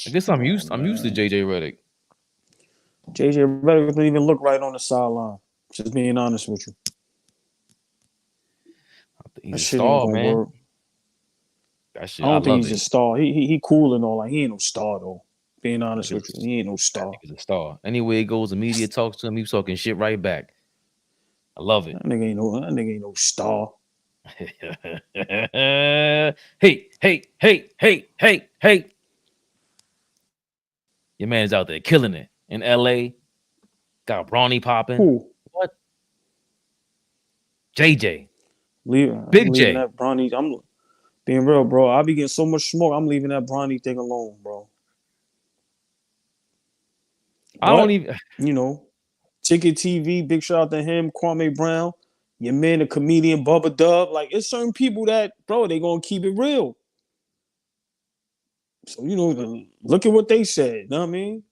I guess I'm used to JJ Redick. JJ Redick doesn't even look right on the sideline. Just being honest with you. He's that a shit ain't star, gonna man. work. That shit, I don't think love he's it. a star. He cool and all. Like he ain't no star though. Being honest with you, he ain't no star. He's a star. Anywhere he goes, the media talks to him. He's talking shit right back. I love it. That nigga ain't no star. Hey. Your man's out there killing it in LA. Got Bronny popping. Who? What? JJ. Big J. That Bronny. I'm being real, bro. I be getting so much smoke. I'm leaving that Bronny thing alone, bro. I don't even. You know, Ticket TV. Big shout out to him. Kwame Brown. Your man, the comedian Bubba Dub. Like, it's certain people that, bro, they gonna keep it real. So, you know, look at what they said. You know what I mean?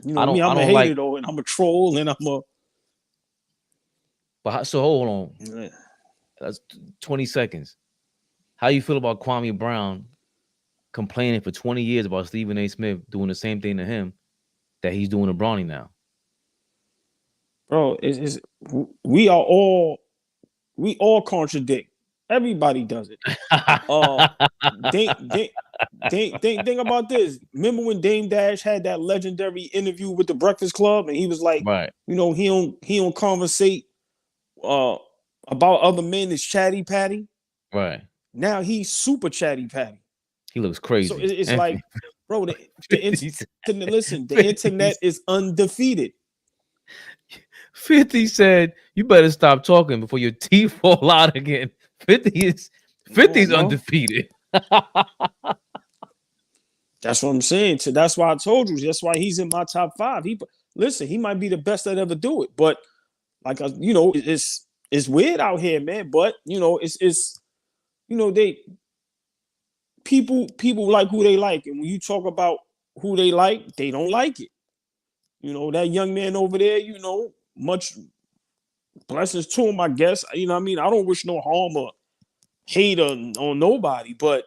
You know me, I'm a hater though, and I'm a troll, and I'm a. But so hold on. That's 20 seconds. How you feel about Kwame Brown complaining for 20 years about Stephen A. Smith doing the same thing to him that he's doing to Bronny now? Bro, we all contradict. Everybody does it. Think about this. Remember when Dame Dash had that legendary interview with the Breakfast Club, and he was like, right, you know, he don't conversate about other men as chatty patty. Right. Now he's super chatty patty. He looks crazy. So it's like, bro, the internet. Listen, the internet is undefeated. 50 said, "You better stop talking before your teeth fall out again." 50's undefeated. That's what I'm saying. So that's why I told you. That's why he's in my top 5. He might be the best that ever do it. But like, you know, it's weird out here, man. But you know, it's you know, people like who they like, and when you talk about who they like, they don't like it. You know, that young man over there, you know, much blessings to him, I guess. You know what I mean? I don't wish no harm or hate on nobody, but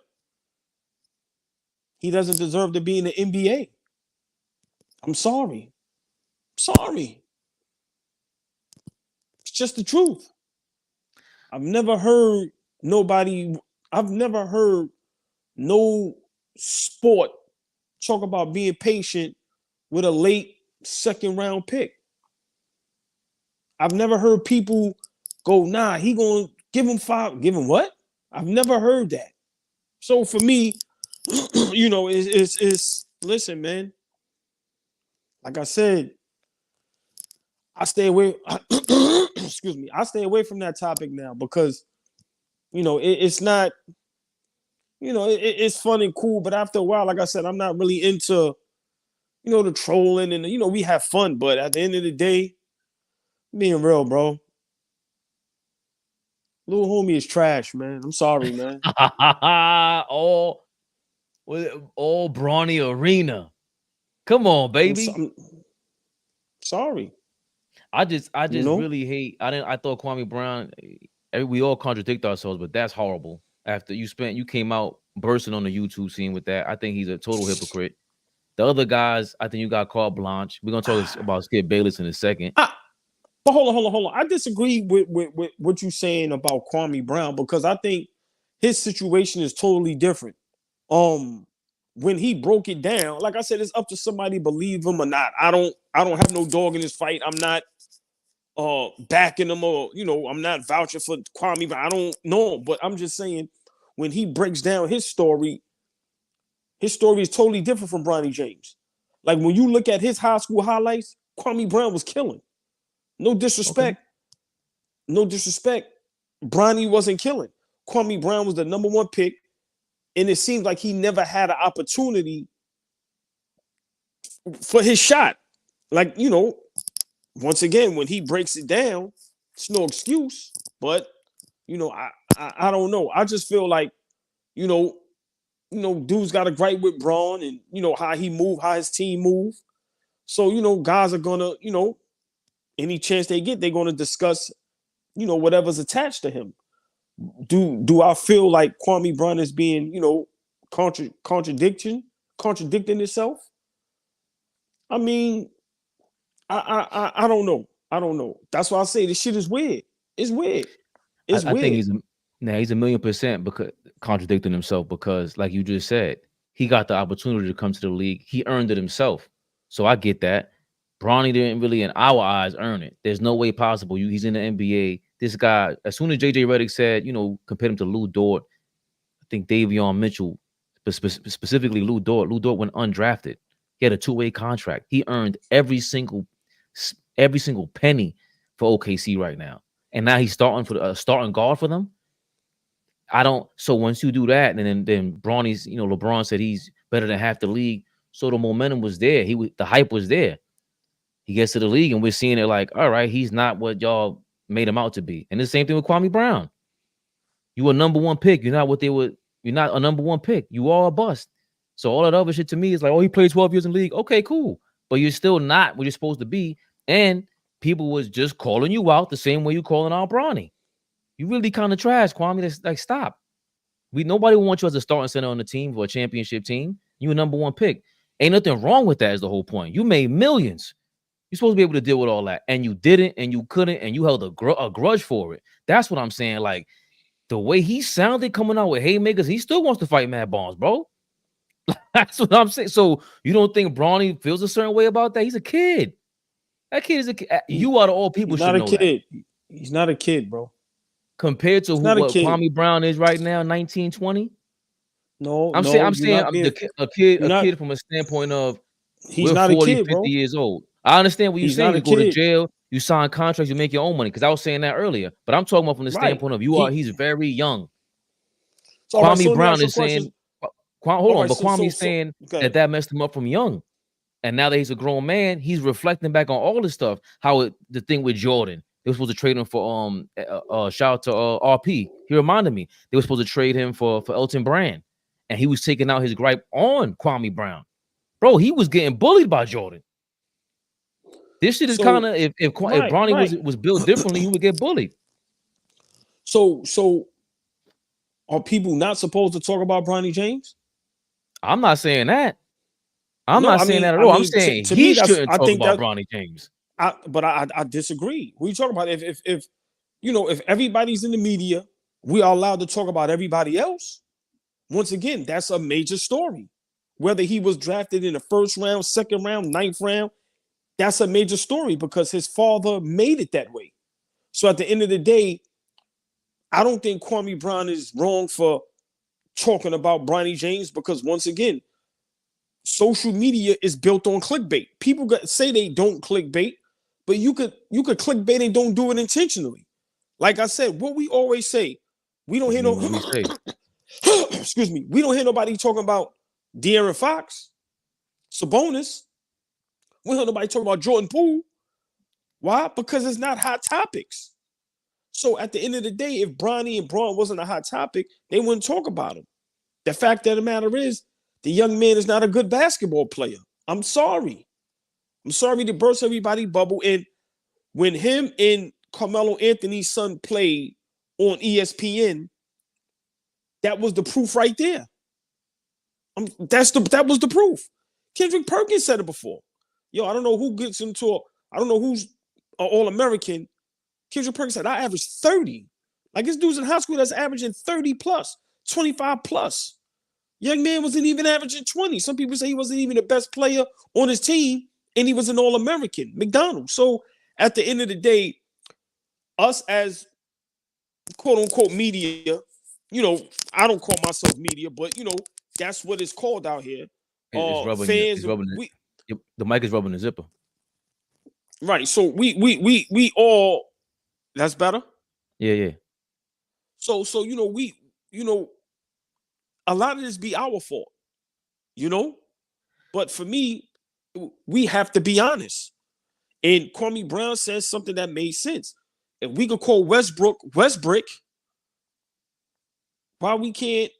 he doesn't deserve to be in the NBA. I'm sorry. Sorry. It's just the truth. I've never heard no sport talk about being patient with a late second round pick. I've never heard people go, nah, he gonna give him 5. Give him what? I've never heard that. So for me, you know, it's listen, man. Like I said, I stay away. Excuse me. I stay away from that topic now because, you know, it's not. You know, it's fun and cool, but after a while, like I said, I'm not really into, you know, the trolling and you know we have fun, but at the end of the day, being real, bro. Little homie is trash, man. I'm sorry, man. all Bronny Arena. Come on, baby. I'm sorry. I just you know? Really hate. I thought Kwame Brown. We all contradict ourselves, but that's horrible. After you came out bursting on the YouTube scene with that. I think he's a total hypocrite. The other guys, I think you got carte blanche. We're gonna talk about Skip Bayless in a second. But hold on. I disagree with what you're saying about Kwame Brown because I think his situation is totally different. When he broke it down, like I said, it's up to somebody to believe him or not. I don't have no dog in this fight. I'm not backing him or, you know, I'm not vouching for Kwame, but I don't know. But I'm just saying, when he breaks down his story is totally different from Bronny James. Like when you look at his high school highlights, Kwame Brown was killing. No disrespect. Okay. No disrespect. Bronny wasn't killing. Kwame Brown was the number 1 pick, and it seems like he never had an opportunity for his shot. Like, you know, once again, when he breaks it down, it's no excuse. But, you know, I don't know. I just feel like, you know, dude's got a gripe with Braun and, you know, how he move, how his team move. So, you know, guys are gonna, you know, any chance they get, they're gonna discuss, you know, whatever's attached to him. Do I feel like Kwame Brown is being, you know, contradicting itself? I mean, I don't know. I don't know. That's why I say this shit is weird. It's weird. It's I think weird. he's a million% because contradicting himself, because like you just said, he got the opportunity to come to the league. He earned it himself. So I get that. Bronny didn't really, in our eyes, earn it. There's no way possible. He's in the NBA. This guy, as soon as JJ Redick said, compared him to Lou Dort, I think Davion Mitchell, specifically Lou Dort went undrafted. He had a 2-way contract. He earned every single penny for OKC right now. And now he's starting for the starting guard for them. So once you do that, and then Bronny's, LeBron said he's better than half the league. So the momentum was there. The hype was there. He gets to the league and we're seeing it like, all right, he's not what y'all made him out to be. And the same thing with Kwame Brown. You were number one pick. You're not what they were. You're not a number one pick. You are a bust. So all that other shit to me is like, oh, he played 12 years in the league. Okay, cool. But you're still not what you're supposed to be. And people was just calling you out the same way you calling out Bronny. You really kind of trash, Kwame. That's like, stop. Nobody wants you as a starting center on the team for a championship team. You a number one pick. Ain't nothing wrong with that is the whole point. You made millions. You're supposed to be able to deal with all that. And you didn't, and you couldn't, and you held a grudge for it. That's what I'm saying. Like, the way he sounded coming out with haymakers, he still wants to fight Matt Barnes, bro. That's what I'm saying. So you don't think Bronny feels a certain way about that? He's a kid. That kid is a kid. You out of all people should know that. He's not a kid, bro. Compared to what Kwame Brown is right now, 19, 20? I'm saying a kid from a standpoint of he's not 40, a kid, 50 years old. I understand what you're saying. You go to jail, you sign contracts, you make your own money. Because I was saying that earlier. But I'm talking about from the standpoint of he's very young. So Kwame Brown is saying, Kwame's saying that messed him up from young. And now that he's a grown man, he's reflecting back on all this stuff. The thing with Jordan, they were supposed to trade him for shout out to RP. He reminded me they were supposed to trade him for Elton Brand, and he was taking out his gripe on Kwame Brown. Bro, he was getting bullied by Jordan. This shit is kind of if Bronny was built differently, he would get bullied. So are people not supposed to talk about Bronny James? I'm not saying that. I'm not saying that at all. I'm saying he shouldn't talk about Bronny James. But I disagree. We talk about if everybody's in the media, we are allowed to talk about everybody else. Once again, that's a major story. Whether he was drafted in the first round, second round, ninth round, that's a major story because his father made it that way. So at the end of the day, I don't think Kwame Brown is wrong for talking about Bronny James because once again, social media is built on clickbait. People say they don't clickbait, but you could clickbait and don't do it intentionally. Like I said, what we always say, we don't hear excuse me, we don't hear nobody talking about De'Aaron Fox, Sabonis. We don't hear nobody talking about Jordan Poole. Why? Because it's not hot topics. So at the end of the day, if Bronny and Braun wasn't a hot topic, they wouldn't talk about him. The fact of the matter is, the young man is not a good basketball player. I'm sorry. I'm sorry to burst everybody's bubble. And when him and Carmelo Anthony's son played on ESPN, that was the proof right there. That was the proof. Kendrick Perkins said it before. Yo, I don't know who gets into I don't know who's an All-American. Kendrick Perkins said, I averaged 30. Like this dude's in high school that's averaging 30 plus, 25 plus. Young man wasn't even averaging 20. Some people say he wasn't even the best player on his team, and he was an All-American, McDonald's. So at the end of the day, us as quote-unquote media, I don't call myself media, but, that's what it's called out here. The mic is rubbing the zipper. Right. So we all, that's better? Yeah. So a lot of this be our fault, but for me, we have to be honest. And Kwame Brown says something that made sense. If we could call Westbrook, why we can't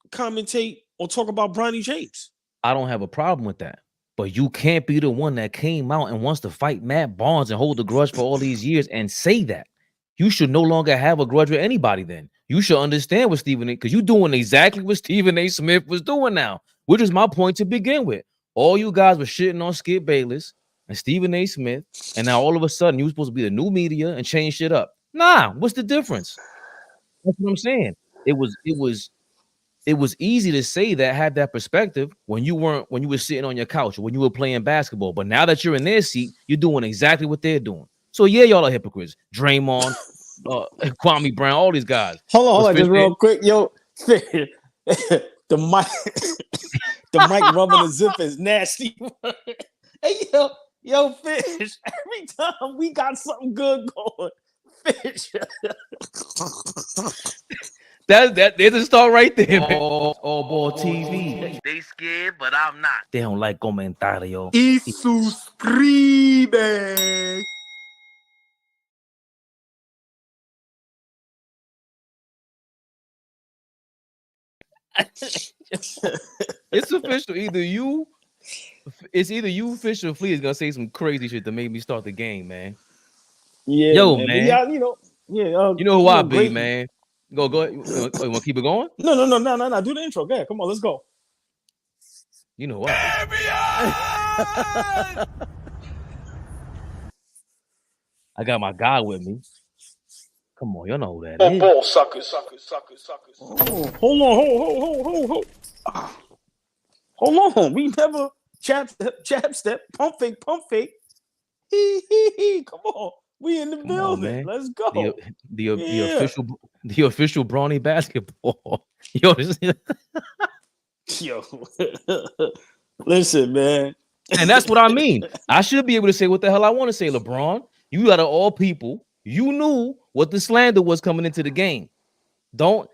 commentate or talk about Bronny James? I don't have a problem with that. But you can't be the one that came out and wants to fight Matt Barnes and hold a grudge for all these years and say that. You should no longer have a grudge with anybody then. You should understand what Stephen A. because you're doing exactly what Stephen A. Smith was doing now, which is my point to begin with. All you guys were shitting on Skip Bayless and Stephen A. Smith, and now all of a sudden you were supposed to be the new media and change shit up. Nah, what's the difference? That's what I'm saying. It was easy to say that, have that perspective when you were sitting on your couch or when you were playing basketball. But now that you're in their seat, you're doing exactly what they're doing. So yeah, y'all are hypocrites. Draymond, Kwame Brown, all these guys. Hold on, just real quick, yo. The mic, the mic rubbing the zip is nasty. Hey, yo, Fish. Every time we got something good going, Fish. There's a start right there. AllBall TV. They scared, but I'm not. They don't like comentario. Y suscribe. It's official. It's either you, Fish, or Flea is gonna say some crazy shit to make me start the game, man. Yeah, yo, man. Yeah, you know who I be, man. Go ahead. You want to keep it going? No. Do the intro. Go ahead. Come on, let's go. You know what? I got my guy with me. Come on, y'all know who that is. Ball suckers. Oh, hold on. Hold on. We never jab step, pump fake. Come on. We in the building. Man. Let's go. The official Bronny basketball. Yo, listen, man. And that's what I mean. I should be able to say what the hell I want to say, LeBron. You out of all people, you knew what the slander was coming into the game. And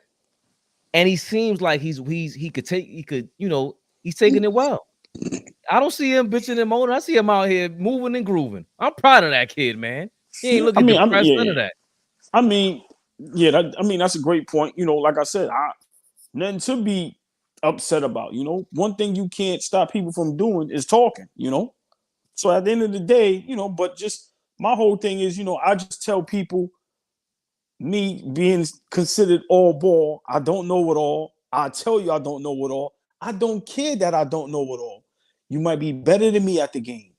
he seems like he's taking it well. I don't see him bitching and moaning. I see him out here moving and grooving. I'm proud of that kid, man. He ain't looking depressed, none of that. I mean, that's a great point. You know, like I said, nothing to be upset about. You know, one thing you can't stop people from doing is talking. You know, so at the end of the day, but just my whole thing is, I just tell people, me being considered all ball, I don't know it all. I tell you I don't know it all. I don't care that I don't know it all. You might be better than me at the game,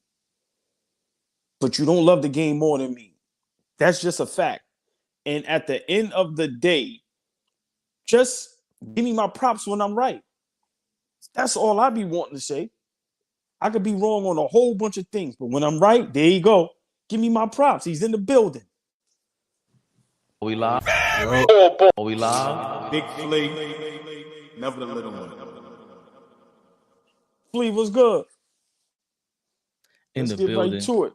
but you don't love the game more than me. That's just a fact. And at the end of the day, just give me my props when I'm right. That's all I be wanting to say. I could be wrong on a whole bunch of things, but when I'm right, there you go. Give me my props. He's in the building. Are we live? Are we live? Big Flea. Never the little one. Flea was good. Let's get building. Right to it.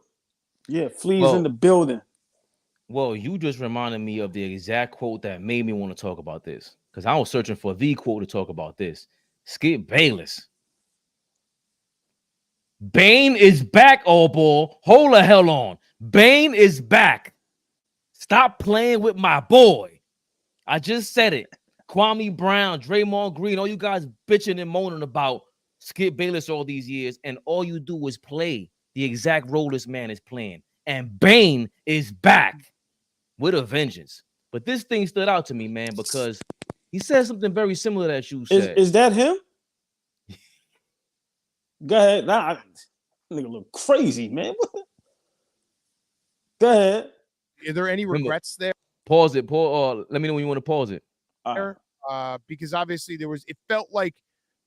Yeah, Flea's in the building. Well, you just reminded me of the exact quote that made me want to talk about this. Because I was searching for the quote to talk about this. Skip Bayless. Bane is back, AllBall. Hold the hell on. Bane is back. Stop playing with my boy. I just said it. Kwame Brown, Draymond Green, all you guys bitching and moaning about Skip Bayless all these years, and all you do is play the exact role this man is playing. And Bane is back with a vengeance. But this thing stood out to me, man, because he said something very similar that you said. Is that him? Go ahead. Nah, nigga look crazy, man. Go ahead. Are there any regrets there? Pause it. Let me know when you want to pause it. Because obviously it felt like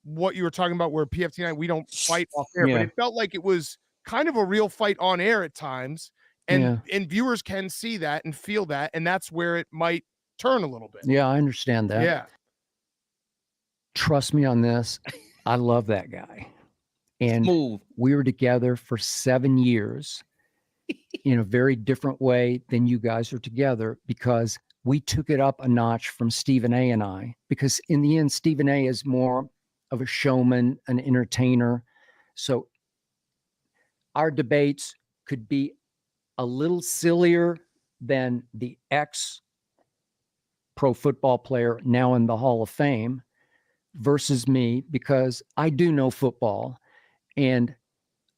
what you were talking about where PFT9, we don't fight off air, but it felt like it was kind of a real fight on air at times. And viewers can see that and feel that. And that's where it might turn a little bit. Yeah, I understand that. Yeah. Trust me on this. I love that guy. And we were together for 7 years in a very different way than you guys are together, because we took it up a notch from Stephen A. and I, because in the end, Stephen A. is more of a showman, an entertainer. So our debates could be a little sillier than the ex-pro football player now in the Hall of Fame versus me, because I do know football. And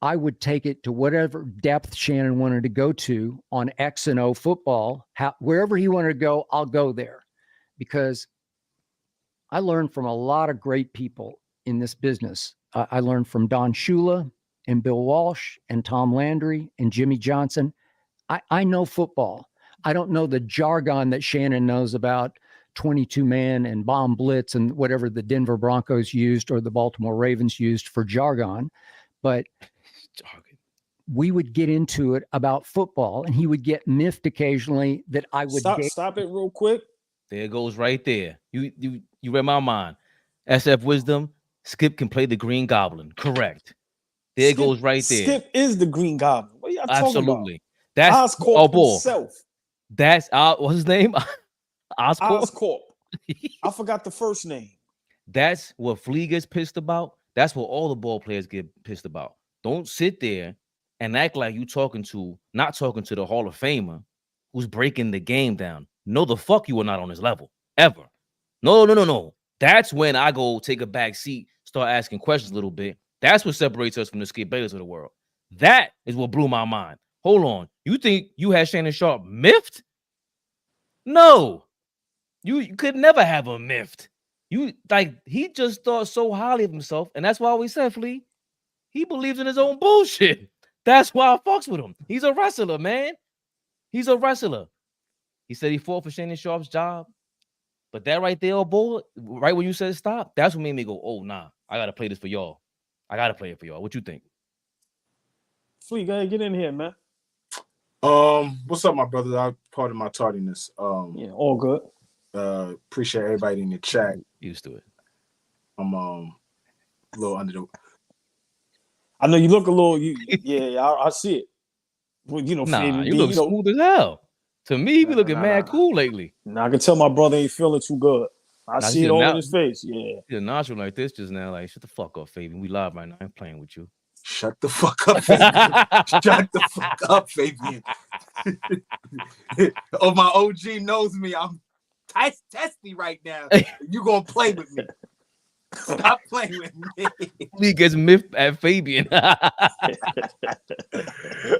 I would take it to whatever depth Shannon wanted to go to on X and O football. Wherever he wanted to go, I'll go there, because I learned from a lot of great people in this business. I learned from Don Shula and Bill Walsh and Tom Landry and Jimmy Johnson. I know football. I don't know the jargon that Shannon knows about 22-man and bomb blitz and whatever the Denver Broncos used or the Baltimore Ravens used for jargon. But we would get into it about football, and he would get miffed occasionally that I would stop it real quick. There it goes right there. You read my mind. SF Wisdom, Skip can play the Green Goblin. Correct. There it goes right there. Skip is the Green Goblin. What are y'all talking about? Absolutely. That's Oscorp himself. That's what's his name? Oscorp. I forgot the first name. That's what Flea gets pissed about. That's what all the ball players get pissed about. Don't sit there and act like you not talking to the Hall of Famer who's breaking the game down. No, the fuck you are not on his level. Ever. No. That's when I go take a back seat, start asking questions a little bit. That's what separates us from the Skip Bayless of the world. That is what blew my mind. Hold on. You think you had Shannon Sharpe miffed? No. You could never have him miffed. He just thought so highly of himself, and that's why we said, Flea, he believes in his own bullshit. That's why I fucks with him. He's a wrestler, man. He's a wrestler. He said he fought for Shannon Sharpe's job. But that right there, boy, right when you said stop, that's what made me go, oh, nah, I got to play this for y'all. I got to play it for y'all. What you think? Flea, go ahead, get in here, man. What's up, my brother? I pardon my tardiness. Yeah, all good. Appreciate everybody in the chat. Used to it. I'm a little under the. I know you look a little. I see it. Well, you look smooth as hell. To me, he be looking mad cool lately. Now I can tell my brother ain't feeling too good. I see it all in his face. Yeah. He's a natural like this just now. Like, shut the fuck up, Fabian. We live right now. I'm playing with you. Shut the fuck up, Fabian. Shut the fuck up, Fabian. Oh, my OG knows me. I'm testy right now. You gonna play with me? Stop playing with me. He gets miffed at Fabian.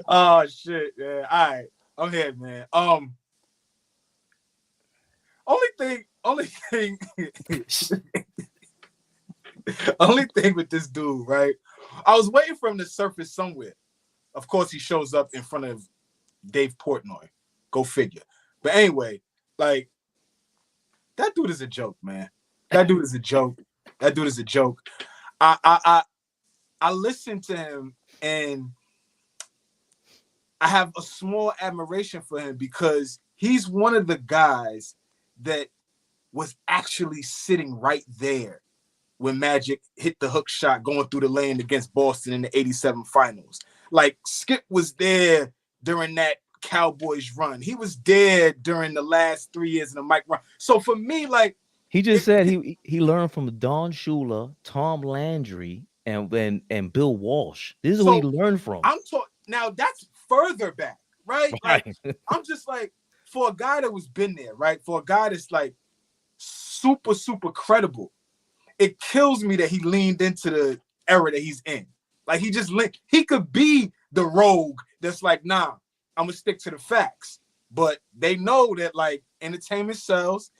Oh shit, man. All right, I'm here, man. Only thing with this dude, right? I was waiting for him to surface somewhere. Of course, he shows up in front of Dave Portnoy. Go figure. But anyway, like, that dude is a joke, man. That dude is a joke. I listened to him, and I have a small admiration for him because he's one of the guys that was actually sitting right there when Magic hit the hook shot going through the lane against Boston in the 87 finals. Like, Skip was there during that Cowboys run. He was there during the last 3 years in the Mike run. So for me, like, he just said he learned from Don Shula, Tom Landry, and Bill Walsh. This is what he learned from. I'm talking now. That's further back, right? Like, I'm just like, for a guy that was been there, right? For a guy that's like super, super credible, it kills me that he leaned into the era that he's in. Like, he could be the rogue that's like, nah, I'm gonna stick to the facts. But they know that, like, entertainment sells.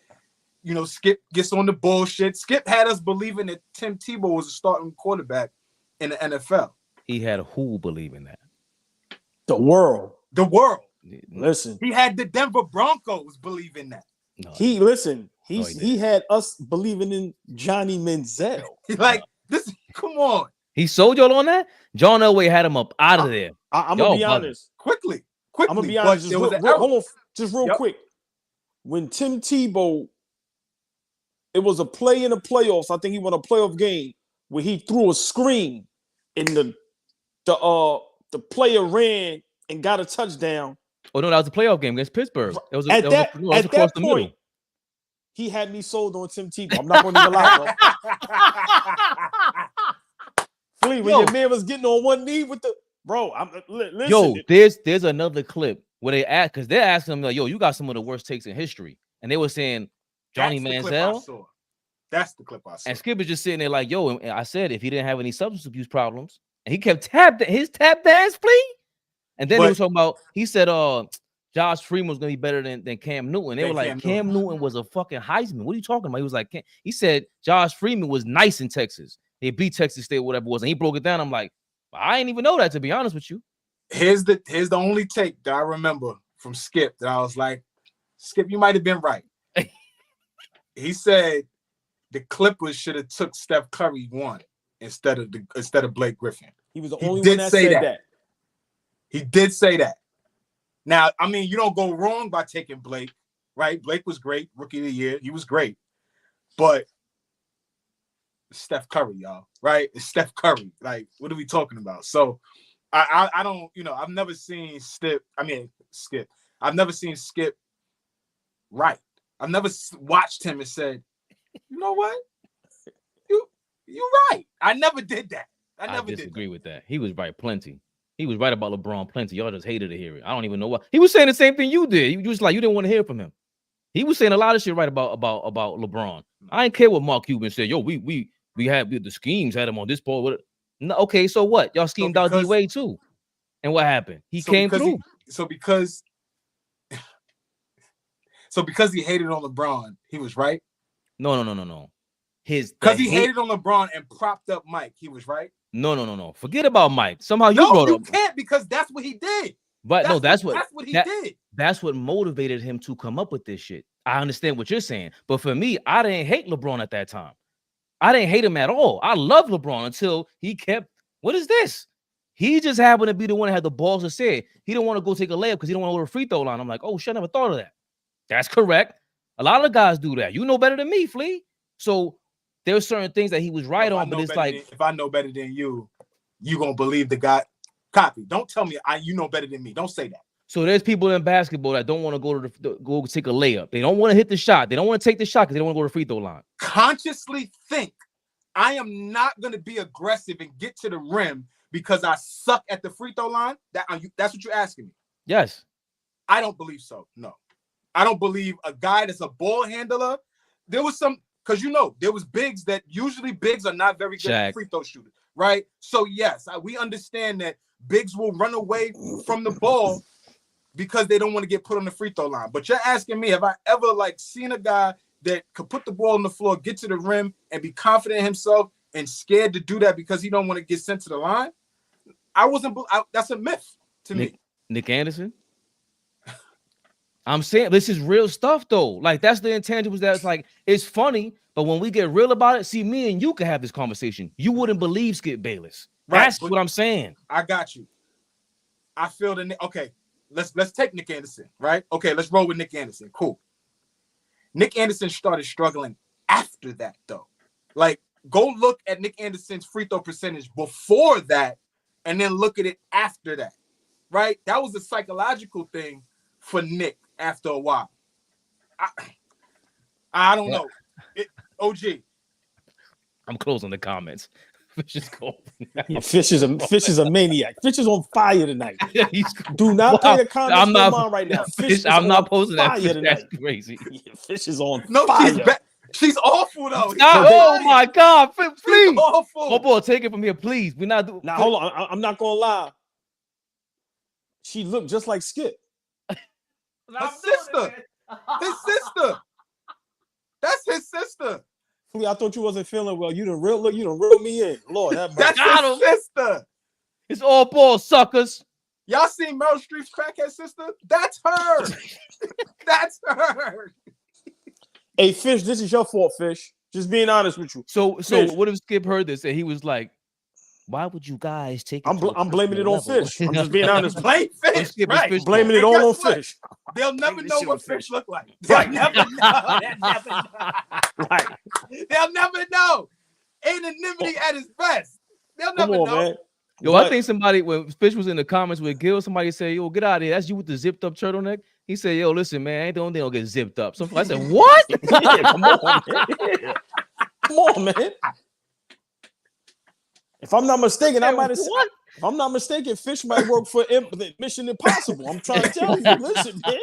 You know, Skip gets on the bullshit. Skip had us believing that Tim Tebow was a starting quarterback in the NFL. He had who believing that? The world. Listen. He had the Denver Broncos believing that. No, he had us believing in Johnny Manziel. Like, this, come on. He sold y'all on that? John Elway had him up out of there. I'm gonna be honest. Quickly. I'm gonna be honest. Hold on, just real quick. When Tim Tebow, it was a play in the playoffs. I think he won a playoff game where he threw a screen and the player ran and got a touchdown. Oh no, that was a playoff game against Pittsburgh. It was at that point. He had me sold on Tim Tebow. I'm not going to even lie, bro. Flea, when your man was getting on one knee with the listen. Yo, there's another clip where they ask, because they're asking him like, yo, you got some of the worst takes in history, and they were saying Johnny Manziel. That's the clip I saw. And Skip is just sitting there like, yo, and I said if he didn't have any substance abuse problems, and he kept tap dance, Flea. And then he was talking about, he said, Josh Freeman was gonna be better than Cam Newton. They were like, Cam Newton was a fucking Heisman. What are you talking about? He was like, he said Josh Freeman was nice in Texas. They beat Texas State, whatever it was, and he broke it down. I'm like, I didn't even know that, to be honest with you. Here's the only take that I remember from Skip that I was like, Skip, you might have been right. He said the Clippers should have took Steph Curry 1 instead of Blake Griffin. He was the only one that said that. He did say that. Now, I mean, you don't go wrong by taking Blake, right? Blake was great, rookie of the year. He was great. But Steph Curry, y'all, right? It's Steph Curry. Like, what are we talking about? So I don't, I've never seen Skip. I've never seen Skip right. I've never watched him and said, you know what? You're right. I never did that. I disagree with that. He was right plenty. He was right about LeBron plenty. Y'all just hated to hear it. I don't even know what. He was saying the same thing you did. You just like, you didn't want to hear from him. He was saying a lot of shit right about LeBron. I didn't care what Mark Cuban said. Yo, we had the schemes had him on this ball. No, okay, so what? Y'all schemed out D-Wade too. And what happened? He came through. Because he hated on LeBron, he was right. No. Because he hated on LeBron and propped up Mike, he was right. No. Forget about Mike. Somehow you brought up. You can't, because that's what he did. But that's what he did. That's what motivated him to come up with this shit. I understand what you're saying, but for me, I didn't hate LeBron at that time. I didn't hate him at all. I loved LeBron until he kept. What is this? He just happened to be the one that had the balls to say he didn't want to go take a layup because he don't want to go to the free throw line. I'm like, oh shit, I never thought of that. That's correct. A lot of guys do that. You know better than me, Flea. So there are certain things that he was right on, but it's like, if I know better than you, you gonna believe the guy. Copy. Don't tell me you know better than me. Don't say that. So there's people in basketball that don't want to go take a layup. They don't want to hit the shot. They don't want to take the shot because they don't want to go to the free throw line. Consciously think I am not going to be aggressive and get to the rim because I suck at the free throw line. That's what you're asking me. Yes. I don't believe so. No. I don't believe a guy that's a ball handler. There was some, because there was bigs that usually bigs are not very good at free throw shooters, right? So yes, we understand that bigs will run away from the ball because they don't want to get put on the free throw line. But you're asking me, have I ever seen a guy that could put the ball on the floor, get to the rim, and be confident in himself and scared to do that because he don't want to get sent to the line? That's a myth to me. Nick Anderson? I'm saying this is real stuff though. Like that's the intangibles that's like, it's funny, but when we get real about it, see, me and you can have this conversation. You wouldn't believe Skip Bayless. Right, that's what I'm saying. I got you. I feel okay. Let's take Nick Anderson, right? Okay, let's roll with Nick Anderson. Cool. Nick Anderson started struggling after that, though. Like, go look at Nick Anderson's free throw percentage before that, and then look at it after that, right? That was a psychological thing for Nick after a while. I don't know. OG. I'm closing the comments. Fish is cold. Fish is a maniac. Fish is on fire tonight. Do not pay the comments I'm not on right now. I'm not posting that. That's crazy. Fish is on fire. She's awful though. Oh my God, please. Awful. Oh boy, take it from here, please. We're not doing. Now hold on. I'm not gonna lie. She looked just like Skip. Her sister. His sister. That's his sister. I thought you wasn't feeling well. You done reel me in. Lord, that's his sister. It's all ball, suckers. Y'all seen Meryl Streep's crackhead sister? That's her. That's her. Hey, Fish, this is your fault, Fish. Just being honest with you. So what if Skip heard this and he was like, why would you guys take it? I'm blaming it on Fish. I'm just being honest. Blame Fish. Right. Fish blaming it all on Fish. They'll never know what Fish look like. They'll never know. Right. They'll never know. Anonymity at his best. They'll never know. Man. Yo, I think somebody, when Fish was in the comments with Gil, somebody said, yo, get out of here. That's you with the zipped up turtleneck. He said, yo, listen, man, I ain't the only thing that'll get zipped up. So I said, what? Come on, man. Come on, man. If I'm not mistaken, I might have said, if I'm not mistaken, Fish might work for Mission Impossible. I'm trying to tell you, listen, man.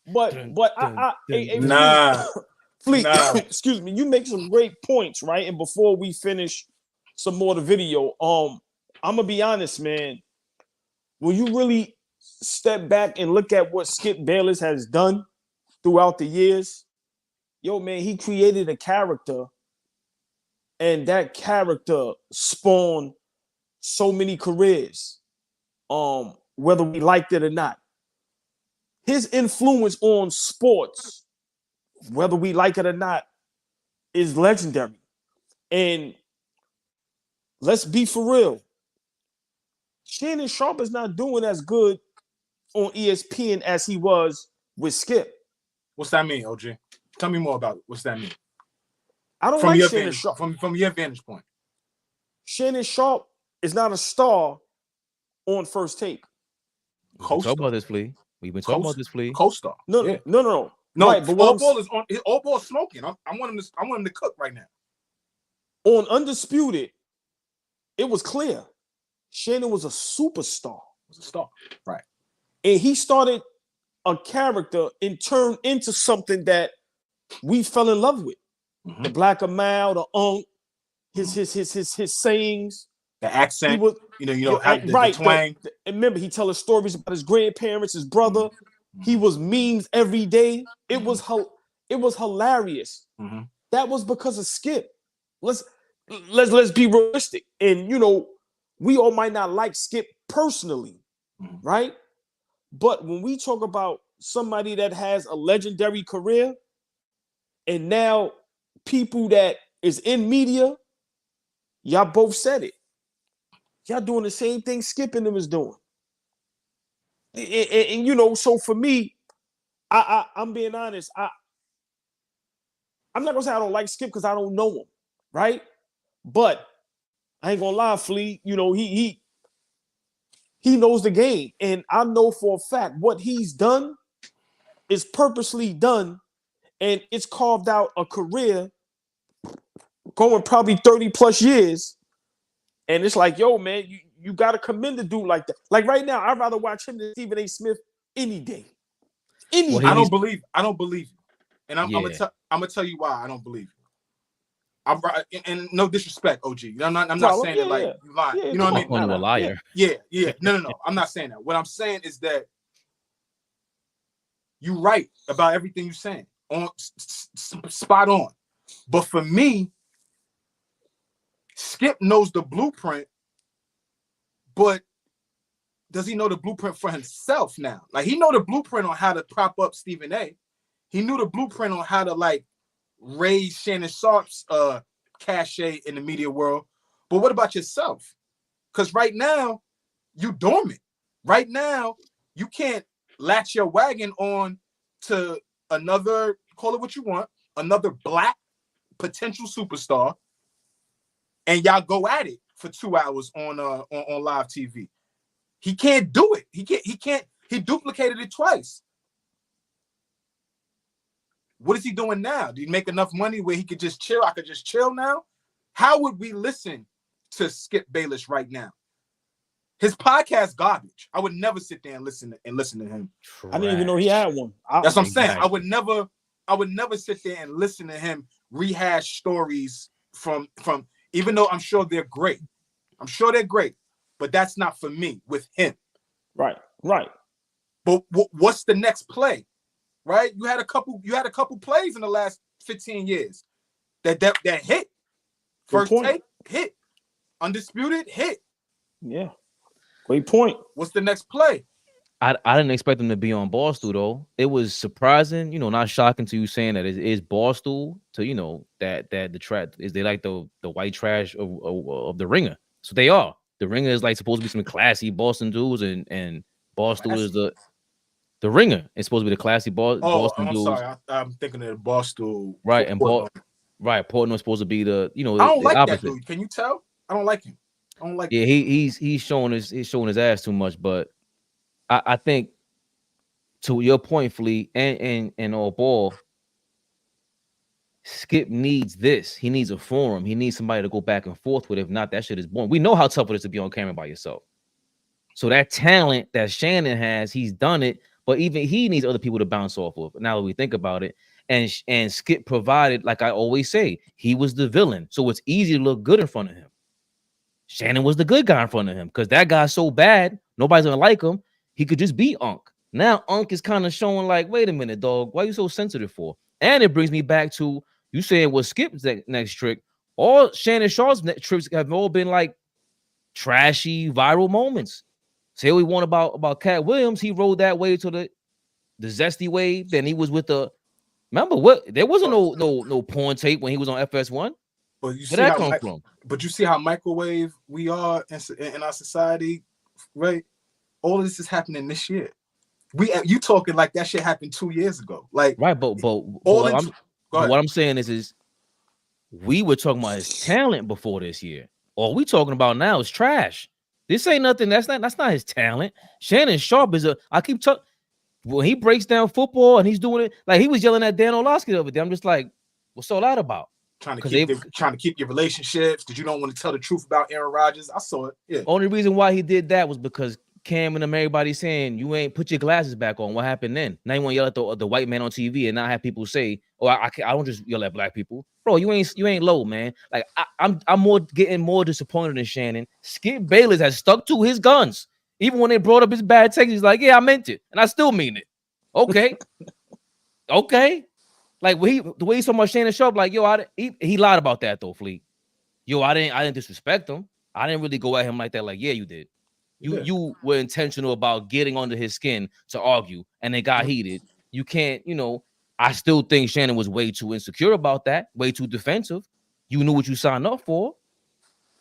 But Fleet, excuse me, you make some great points, right? And before we finish some more of the video, I'm gonna be honest, man. When you really step back and look at what Skip Bayless has done throughout the years, yo, man, he created a character and that character spawned so many careers, whether we liked it or not. His influence on sports, whether we like it or not, is legendary. And let's be for real. Shannon Sharpe is not doing as good on ESPN as he was with Skip. What's that mean, OG? Tell me more about it. What's that mean? I don't like Shannon Sharpe. From your vantage point. Shannon Sharpe is not a star on First Take. Talk about this, Flea. We've been talking about this, Flea. Co-star. No. Right, but AllBall is on. AllBall smoking. I want him to cook right now. On Undisputed, it was clear Shannon was a superstar. Was a star, right? And he started a character and turned into something that we fell in love with. Mm-hmm. The Black Amal, the Unk, his sayings, the accent. He was, the twang. And remember, he tells stories about his grandparents, his brother. Mm-hmm. He was memes every day. It was hilarious. Mm-hmm. That was because of Skip. Let's be realistic. And we all might not like Skip personally, right? But when we talk about somebody that has a legendary career, and now people that is in media, y'all both said it. Y'all doing the same thing Skip and them is doing. And so for me, I'm being honest. I'm not gonna say I don't like Skip because I don't know him, right? But I ain't gonna lie, Flea. He knows the game, and I know for a fact what he's done is purposely done, and it's carved out a career going probably 30 plus years. And it's like, yo, man, you got to commend the dude like that. Like right now, I'd rather watch him than Stephen A. Smith any day. Any day. I don't believe you. And I'm gonna tell you why I don't believe you. And no disrespect, OG. I'm not saying it like you lying. You know what I mean? You're a liar. Yeah. No. I'm not saying that. What I'm saying is that you're right about everything you're saying. Spot on. But for me, Skip knows the blueprint, but does he know the blueprint for himself now? Like, he know the blueprint on how to prop up Stephen A. He knew the blueprint on how to raise Shannon Sharpe's cachet in the media world. But what about yourself? Because right now, you dormant. Right now, you can't latch your wagon on to another, call it what you want, another black potential superstar, and y'all go at it for 2 hours on live TV. He can't do it. He duplicated it twice. What is he doing now? Do you make enough money where he could just chill? I could just chill now? How would we listen to Skip Bayless right now? His podcast garbage. I would never sit there and listen to him. I didn't even know he had one. That's what I'm saying. I would never sit there and listen to him rehash stories from even though I'm sure they're great. But that's not for me with him. Right. But what's the next play? Right? You had a couple plays in the last 15 years that hit. First Take hit. Undisputed hit. Yeah. Great point. What's the next play? I didn't expect them to be on Barstool though. It was surprising, not shocking to you saying that it is Barstool to that the trash is they like the white trash of the Ringer. So they are. The Ringer is supposed to be some classy Boston dudes, and Barstool is the Ringer. It's supposed to be the classy Boston dudes. Sorry, I'm thinking of the Barstool. Right, and Portnoy's supposed to be the I don't like opposite. That dude. Can you tell? I don't like him. I don't like. Yeah, him. He's showing his ass too much, but I think to your point, Flea, and AllBall, Skip needs this. He needs a forum. He needs somebody to go back and forth with. If not, that shit is boring. We know how tough it is to be on camera by yourself. So that talent that Shannon has, he's done it, but even he needs other people to bounce off of. Now that we think about it, and Skip provided, like I always say, he was the villain, so it's easy to look good in front of him. Shannon was the good guy in front of him because that guy's so bad, nobody's gonna like him. He could just be Unk. Now Unk is kind of showing wait a minute, dog, why are you so sensitive for? And it brings me back to you saying what Skip's next trick. All Shannon Sharpe's trips have all been like trashy viral moments. Say what we want about Cat Williams, he rode that wave to the zesty wave. Then he was with the remember what there wasn't no porn tape when he was on FS1. But you see where that come from? But you see how microwave we are in our society, right? All of this is happening this year. You talking like that shit happened 2 years ago, like right? But what I'm saying is we were talking about his talent before this year. All we talking about now is trash. This ain't nothing. That's not his talent. Shannon Sharpe is I keep talking when he breaks down football and he's doing it like he was yelling at Dan Orlovsky the other day. I'm just like, what's all that about? Trying to keep your relationships because you don't want to tell the truth about Aaron Rodgers. I saw it. Yeah. Only reason why he did that was because Cam and them, everybody saying you ain't put your glasses back on. What happened then? Now you want to yell at the white man on TV and not have people say, "Oh, I don't just yell at black people, bro." You ain't low, man. Like I'm getting more disappointed than Shannon. Skip Bayless has stuck to his guns, even when they brought up his bad takes. He's like, "Yeah, I meant it, and I still mean it." Okay, okay. Like the way he talking about Shannon Sharpe, like he lied about that though, Fleet. I didn't disrespect him. I didn't really go at him like that. Like, yeah, you did. You were intentional about getting under his skin to argue, and it got heated. You can't, I still think Shannon was way too insecure about that, way too defensive. You knew what you signed up for.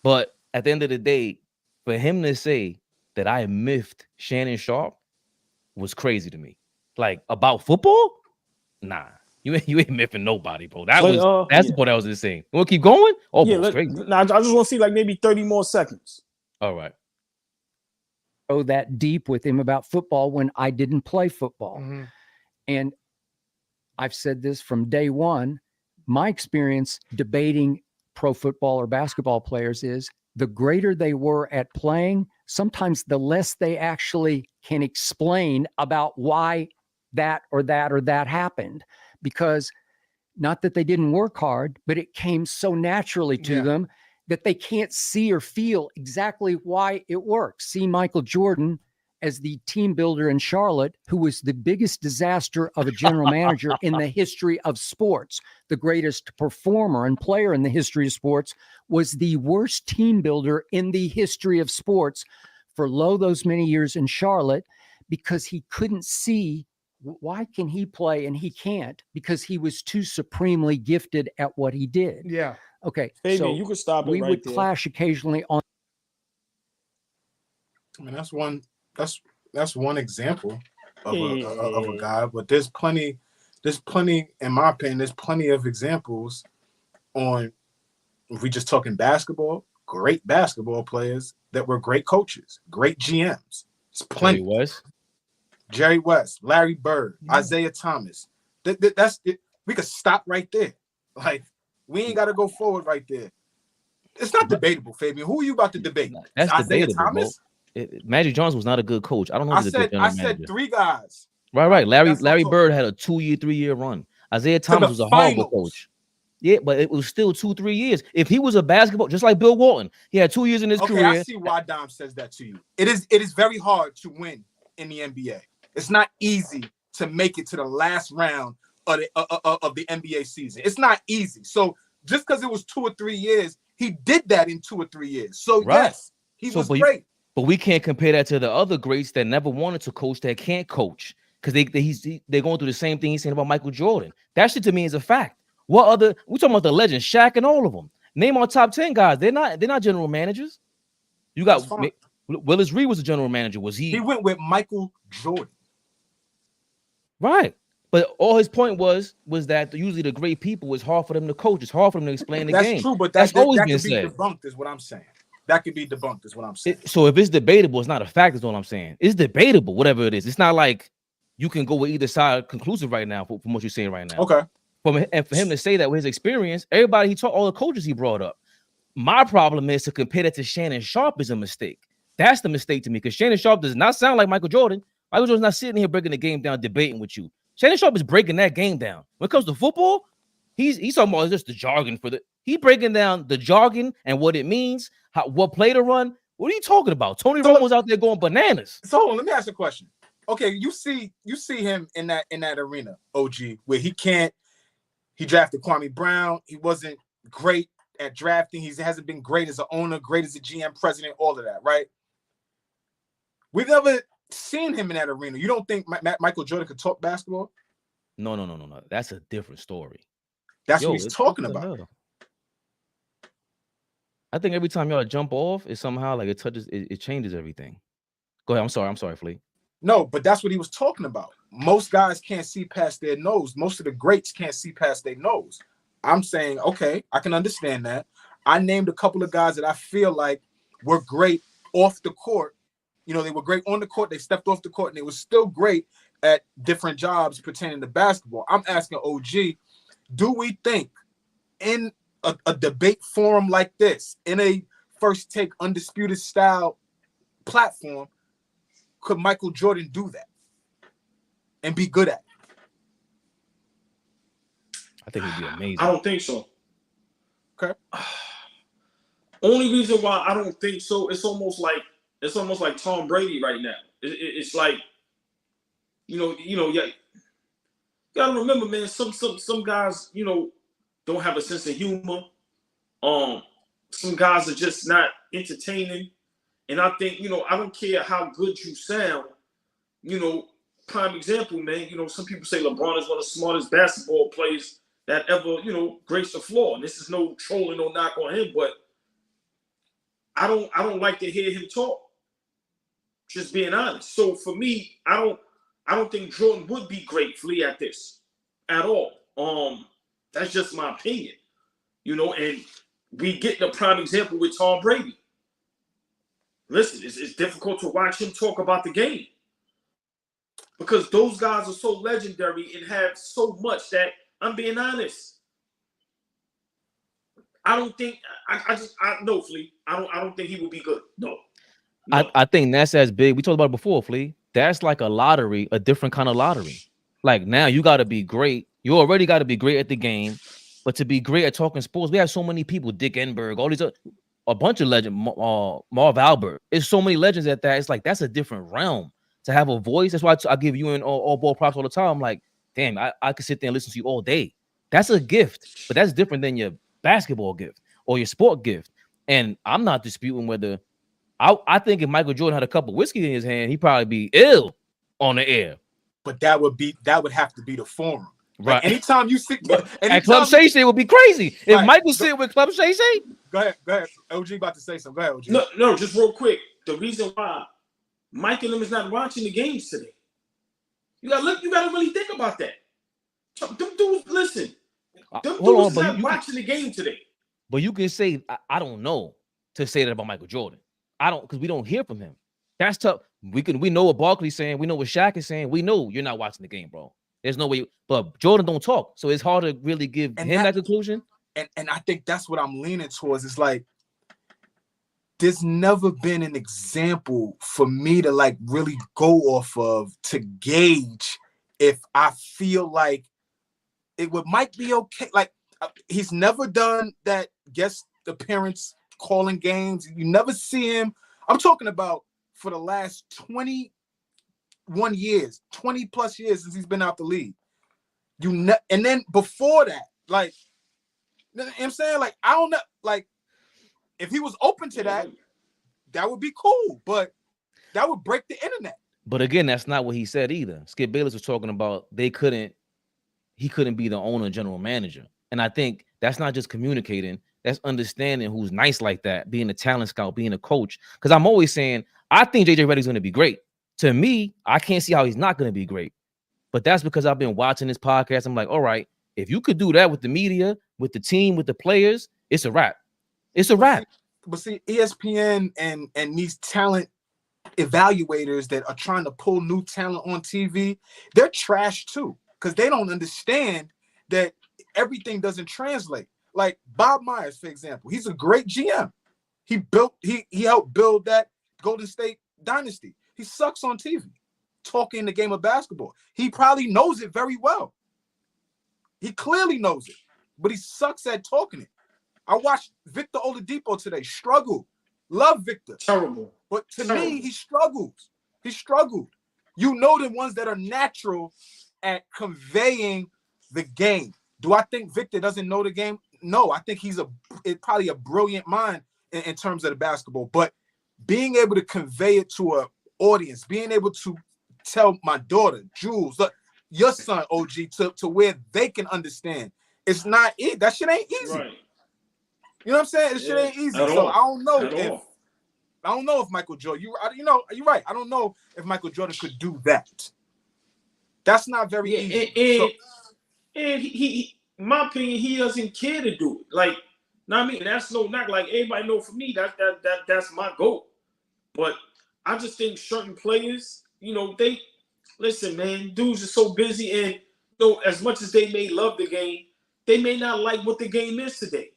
But at the end of the day, for him to say that I miffed Shannon Sharpe was crazy to me. Like, about football? Nah. You ain't miffing nobody, bro. That's the part that was insane. You want to keep going? Oh, yeah, crazy. Nah, I just want to see like maybe 30 more seconds. All right. That deep with him about football when I didn't play football. Mm-hmm. And I've said this from day one. My experience debating pro football or basketball players is the greater they were at playing, sometimes the less they actually can explain about why that or that or that happened. Because not that they didn't work hard, but it came so naturally to them that they can't see or feel exactly why it works. See Michael Jordan as the team builder in Charlotte, who was the biggest disaster of a general manager in the history of sports. The greatest performer and player in the history of sports was the worst team builder in the history of sports for those many years in Charlotte, because he couldn't see why can he play and he can't, because he was too supremely gifted at what he did. Yeah. Okay. Fabian, so you could stop it. We would clash occasionally on. I mean, that's one example of a guy, but there's plenty, in my opinion, there's plenty of examples on, if we just talking basketball, great basketball players that were great coaches, great GMs. It's plenty. Jerry West, Larry Bird, Isaiah Thomas. That's it. We could stop right there. Like, we ain't got to go forward right there. It's not debatable, Fabian. Who are you about to debate? That's Isaiah debatable, Thomas? Magic Johnson was not a good coach. I don't know if he's a good general manager. I said three guys. Right. Larry Bird had a 3-year run. Isaiah Thomas was a horrible coach. Yeah, but it was still 2-3 years. If he was a basketball, just like Bill Walton, he had 2 years in his career. I see why Dom says that to you. It is very hard to win in the NBA. It's not easy to make it to the last round of the NBA season. It's not easy. So just because it was 2 or 3 years, he did that in 2 or 3 years. So yes, he was great. But we can't compare that to the other greats that never wanted to coach that can't coach, because they're going through the same thing he's saying about Michael Jordan. That shit to me is a fact. We talking about the legends, Shaq and all of them. Name our top 10 guys. They're not general managers. You got Willis Reed was a general manager. Was he? He went with Michael Jordan. Right. But all his point was that usually the great people, it's hard for them to coach. It's hard for them to explain the game. That's true, but that's always been said. Debunked is what I'm saying. That could be debunked is what I'm saying. So if it's debatable, it's not a fact is what I'm saying. It's debatable, whatever it is. It's not like you can go with either side conclusive right now from what you're saying right now. Okay. And for him to say that with his experience, everybody he taught, all the coaches he brought up. My problem is to compare that to Shannon Sharpe is a mistake. That's the mistake to me, because Shannon Sharpe does not sound like Michael Jordan. Michael Jordan's not sitting here breaking the game down, debating with you. Shannon Sharpe is breaking that game down. When it comes to football, he's talking about just the jargon he breaking down the jargon and what it means, what play to run. What are you talking about? Tony Romo's out there going bananas. So hold on, let me ask you a question. Okay, you see him in that arena, OG, where he drafted Kwame Brown. He wasn't great at drafting. He hasn't been great as an owner, great as a GM, president, all of that, right? We've never seen him in that arena. You don't think Michael Jordan could talk basketball? No. That's a different story. That's what he's talking about. Hell? I think every time y'all jump off, it somehow like it touches, it changes everything. Go ahead. I'm sorry, Flea. No, but that's what he was talking about. Most guys can't see past their nose. Most of the greats can't see past their nose. I'm saying, okay, I can understand that. I named a couple of guys that I feel like were great off the court. You know, they were great on the court. They stepped off the court, and they were still great at different jobs pertaining to basketball. I'm asking OG, do we think in a debate forum like this, in a First Take Undisputed style platform, could Michael Jordan do that and be good at it? I think he'd be amazing. I don't think so. Okay. Only reason why I don't think so, it's almost like Tom Brady right now. It's like, yeah. You gotta remember, man. Some guys, don't have a sense of humor. Some guys are just not entertaining. And I think, I don't care how good you sound. Prime example, man. Some people say LeBron is one of the smartest basketball players that ever, graced the floor. And this is no trolling, no knock on him, but I don't like to hear him talk. Just being honest. So for me, I don't think Jordan would be great, Flea, at this at all. That's just my opinion. And we get the prime example with Tom Brady. Listen, it's difficult to watch him talk about the game because those guys are so legendary and have so much that I'm being honest. I don't think no, Flea. I don't think he would be good. No. I think that's as big. We talked about it before, Flea. That's like a lottery, a different kind of lottery. Like now you got to be great. You already got to be great at the game, but to be great at talking sports, we have so many people. Dick Enberg, all these a bunch of legends. Marv Albert. There's so many legends at that. It's like that's a different realm to have a voice. That's why I give you and all ball props all the time. I'm like, damn, I could sit there and listen to you all day. That's a gift, but that's different than your basketball gift or your sport gift. And I'm not disputing whether I think if Michael Jordan had a cup of whiskey in his hand, he'd probably be ill on the air. But that would have to be the forum. Right. Like anytime you sit at Club Shay Shay would be crazy. If right. Michael sit with Club Shay Shay. Go ahead. OG about to say something. Go ahead, OG. No, just real quick. The reason why Mike and them is not watching the games today. You gotta really think about that. Them dudes, listen. Them dudes is not watching the game today. But you can say, I don't know to say that about Michael Jordan. I don't, because we don't hear from him. That's tough. We know what Barkley's saying. We know what Shaq is saying. We know you're not watching the game, bro. There's no way. But Jordan don't talk, so it's hard to really give him that conclusion. And I think that's what I'm leaning towards. It's like there's never been an example for me to like really go off of to gauge if I feel like might be okay. Like he's never done that guest appearance calling games. You never see him. I'm talking about for the last 21 years, 20 plus years since he's been out the league. And then before that, like, you know what I'm saying? Like, I don't know. Like, if he was open to that, that would be cool. But that would break the internet. But again, that's not what he said either. Skip Bayless was talking about he couldn't be the owner, general manager. And I think that's not just communicating. That's understanding who's nice like that, being a talent scout, being a coach. Because I'm always saying, I think JJ Redick's going to be great. To me, I can't see how he's not going to be great. But that's because I've been watching this podcast. I'm like, all right, if you could do that with the media, with the team, with the players, it's a wrap. It's a wrap. But see, ESPN and these talent evaluators that are trying to pull new talent on TV, they're trash too. Because they don't understand that everything doesn't translate. Like Bob Myers, for example, he's a great GM. He helped build that Golden State dynasty. He sucks on TV, talking the game of basketball. He probably knows it very well. He clearly knows it, but he sucks at talking it. I watched Victor Oladipo today. Struggled. Love Victor. Terrible. But to me, he struggles. He struggled. You know the ones that are natural at conveying the game. Do I think Victor doesn't know the game? no, I think he's probably a brilliant mind in terms of the basketball, but being able to convey it to an audience, being able to tell my daughter, Jules, look, your son, OG, to where they can understand. It's not easy. That shit ain't easy. Right. You know what I'm saying? This shit ain't easy. So I don't know if Michael Jordan, you're right. I don't know if Michael Jordan could do that. That's not very easy. And he, in my opinion, he doesn't care to do it. Like, I mean, that's no knock. Like everybody know, for me, that's my goal. But I just think certain players, they listen, man. Dudes are so busy, and as much as they may love the game, they may not like what the game is today.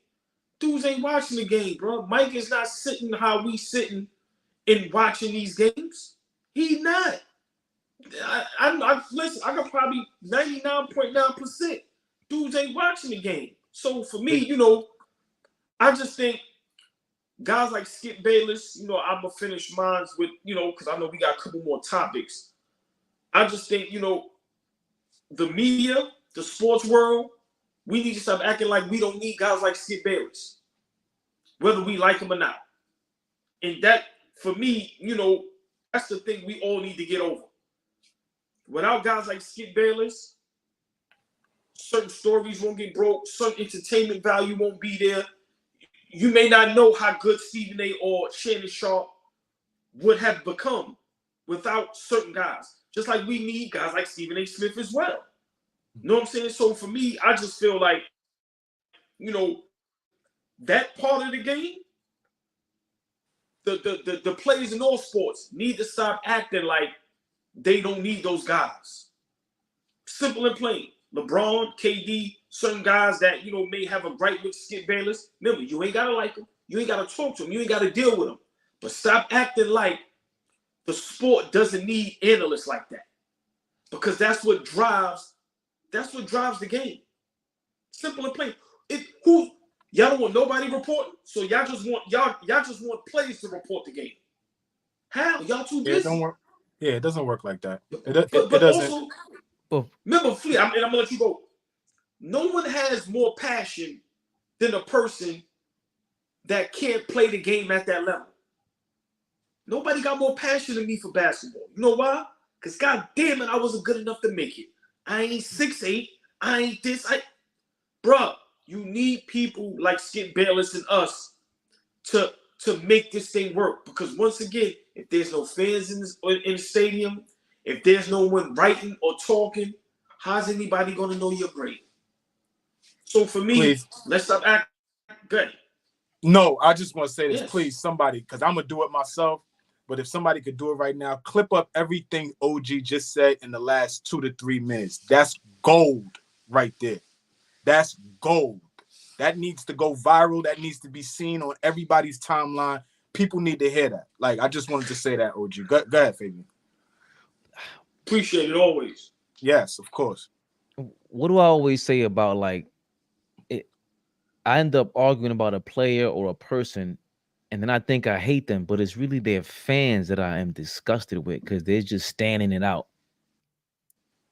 Dudes ain't watching the game, bro. Mike is not sitting how we sitting and watching these games. He not. I listen. I got probably 99.9% dudes ain't watching the game. So for me, I just think guys like Skip Bayless. I'm gonna finish mine with because I know we got a couple more topics. I just think the media, the sports world, we need to stop acting like we don't need guys like Skip Bayless, whether we like him or not. And that, for me, that's the thing we all need to get over. Without guys like Skip Bayless, certain stories won't get broke, certain entertainment value won't be there. You may not know how good Stephen A. or Shannon Sharpe would have become without certain guys. Just like we need guys like Stephen A. Smith as well. You know what I'm saying? So for me, I just feel like, that part of the game, the players in all sports need to stop acting like they don't need those guys. Simple and plain. LeBron, KD, certain guys that, may have a gripe with Skip Bayless. Remember, you ain't got to like him. You ain't got to talk to him. You ain't got to deal with him. But stop acting like the sport doesn't need analysts like that. Because that's what drives the game. Simple and plain. Y'all don't want nobody reporting, so y'all just want players to report the game. How? Y'all too busy. It don't work. Yeah, it doesn't work like that. It But doesn't. Also, remember, Flea, I'm gonna let you go. No one has more passion than a person that can't play the game at that level. Nobody got more passion than me for basketball. You know why? Because god damn it, I wasn't good enough to make it. I ain't 6'8". I ain't this. Bruh, you need people like Skip Bayless and us to make this thing work. Because once again, if there's no fans in the stadium, if there's no one writing or talking, how's anybody going to know you're great? So for me, let's stop acting good. No, I just want to say this. Yes. Please, somebody, because I'm going to do it myself. But if somebody could do it right now, clip up everything OG just said in the last 2 to 3 minutes. That's gold right there. That's gold. That needs to go viral. That needs to be seen on everybody's timeline. People need to hear that. Like, I just wanted to say that, OG. Go ahead, Fabian. Appreciate it always. Yes, of course. What do I always say about, like, it? I end up arguing about a player or a person, and then I think I hate them, but it's really their fans that I am disgusted with because they're just standing it out.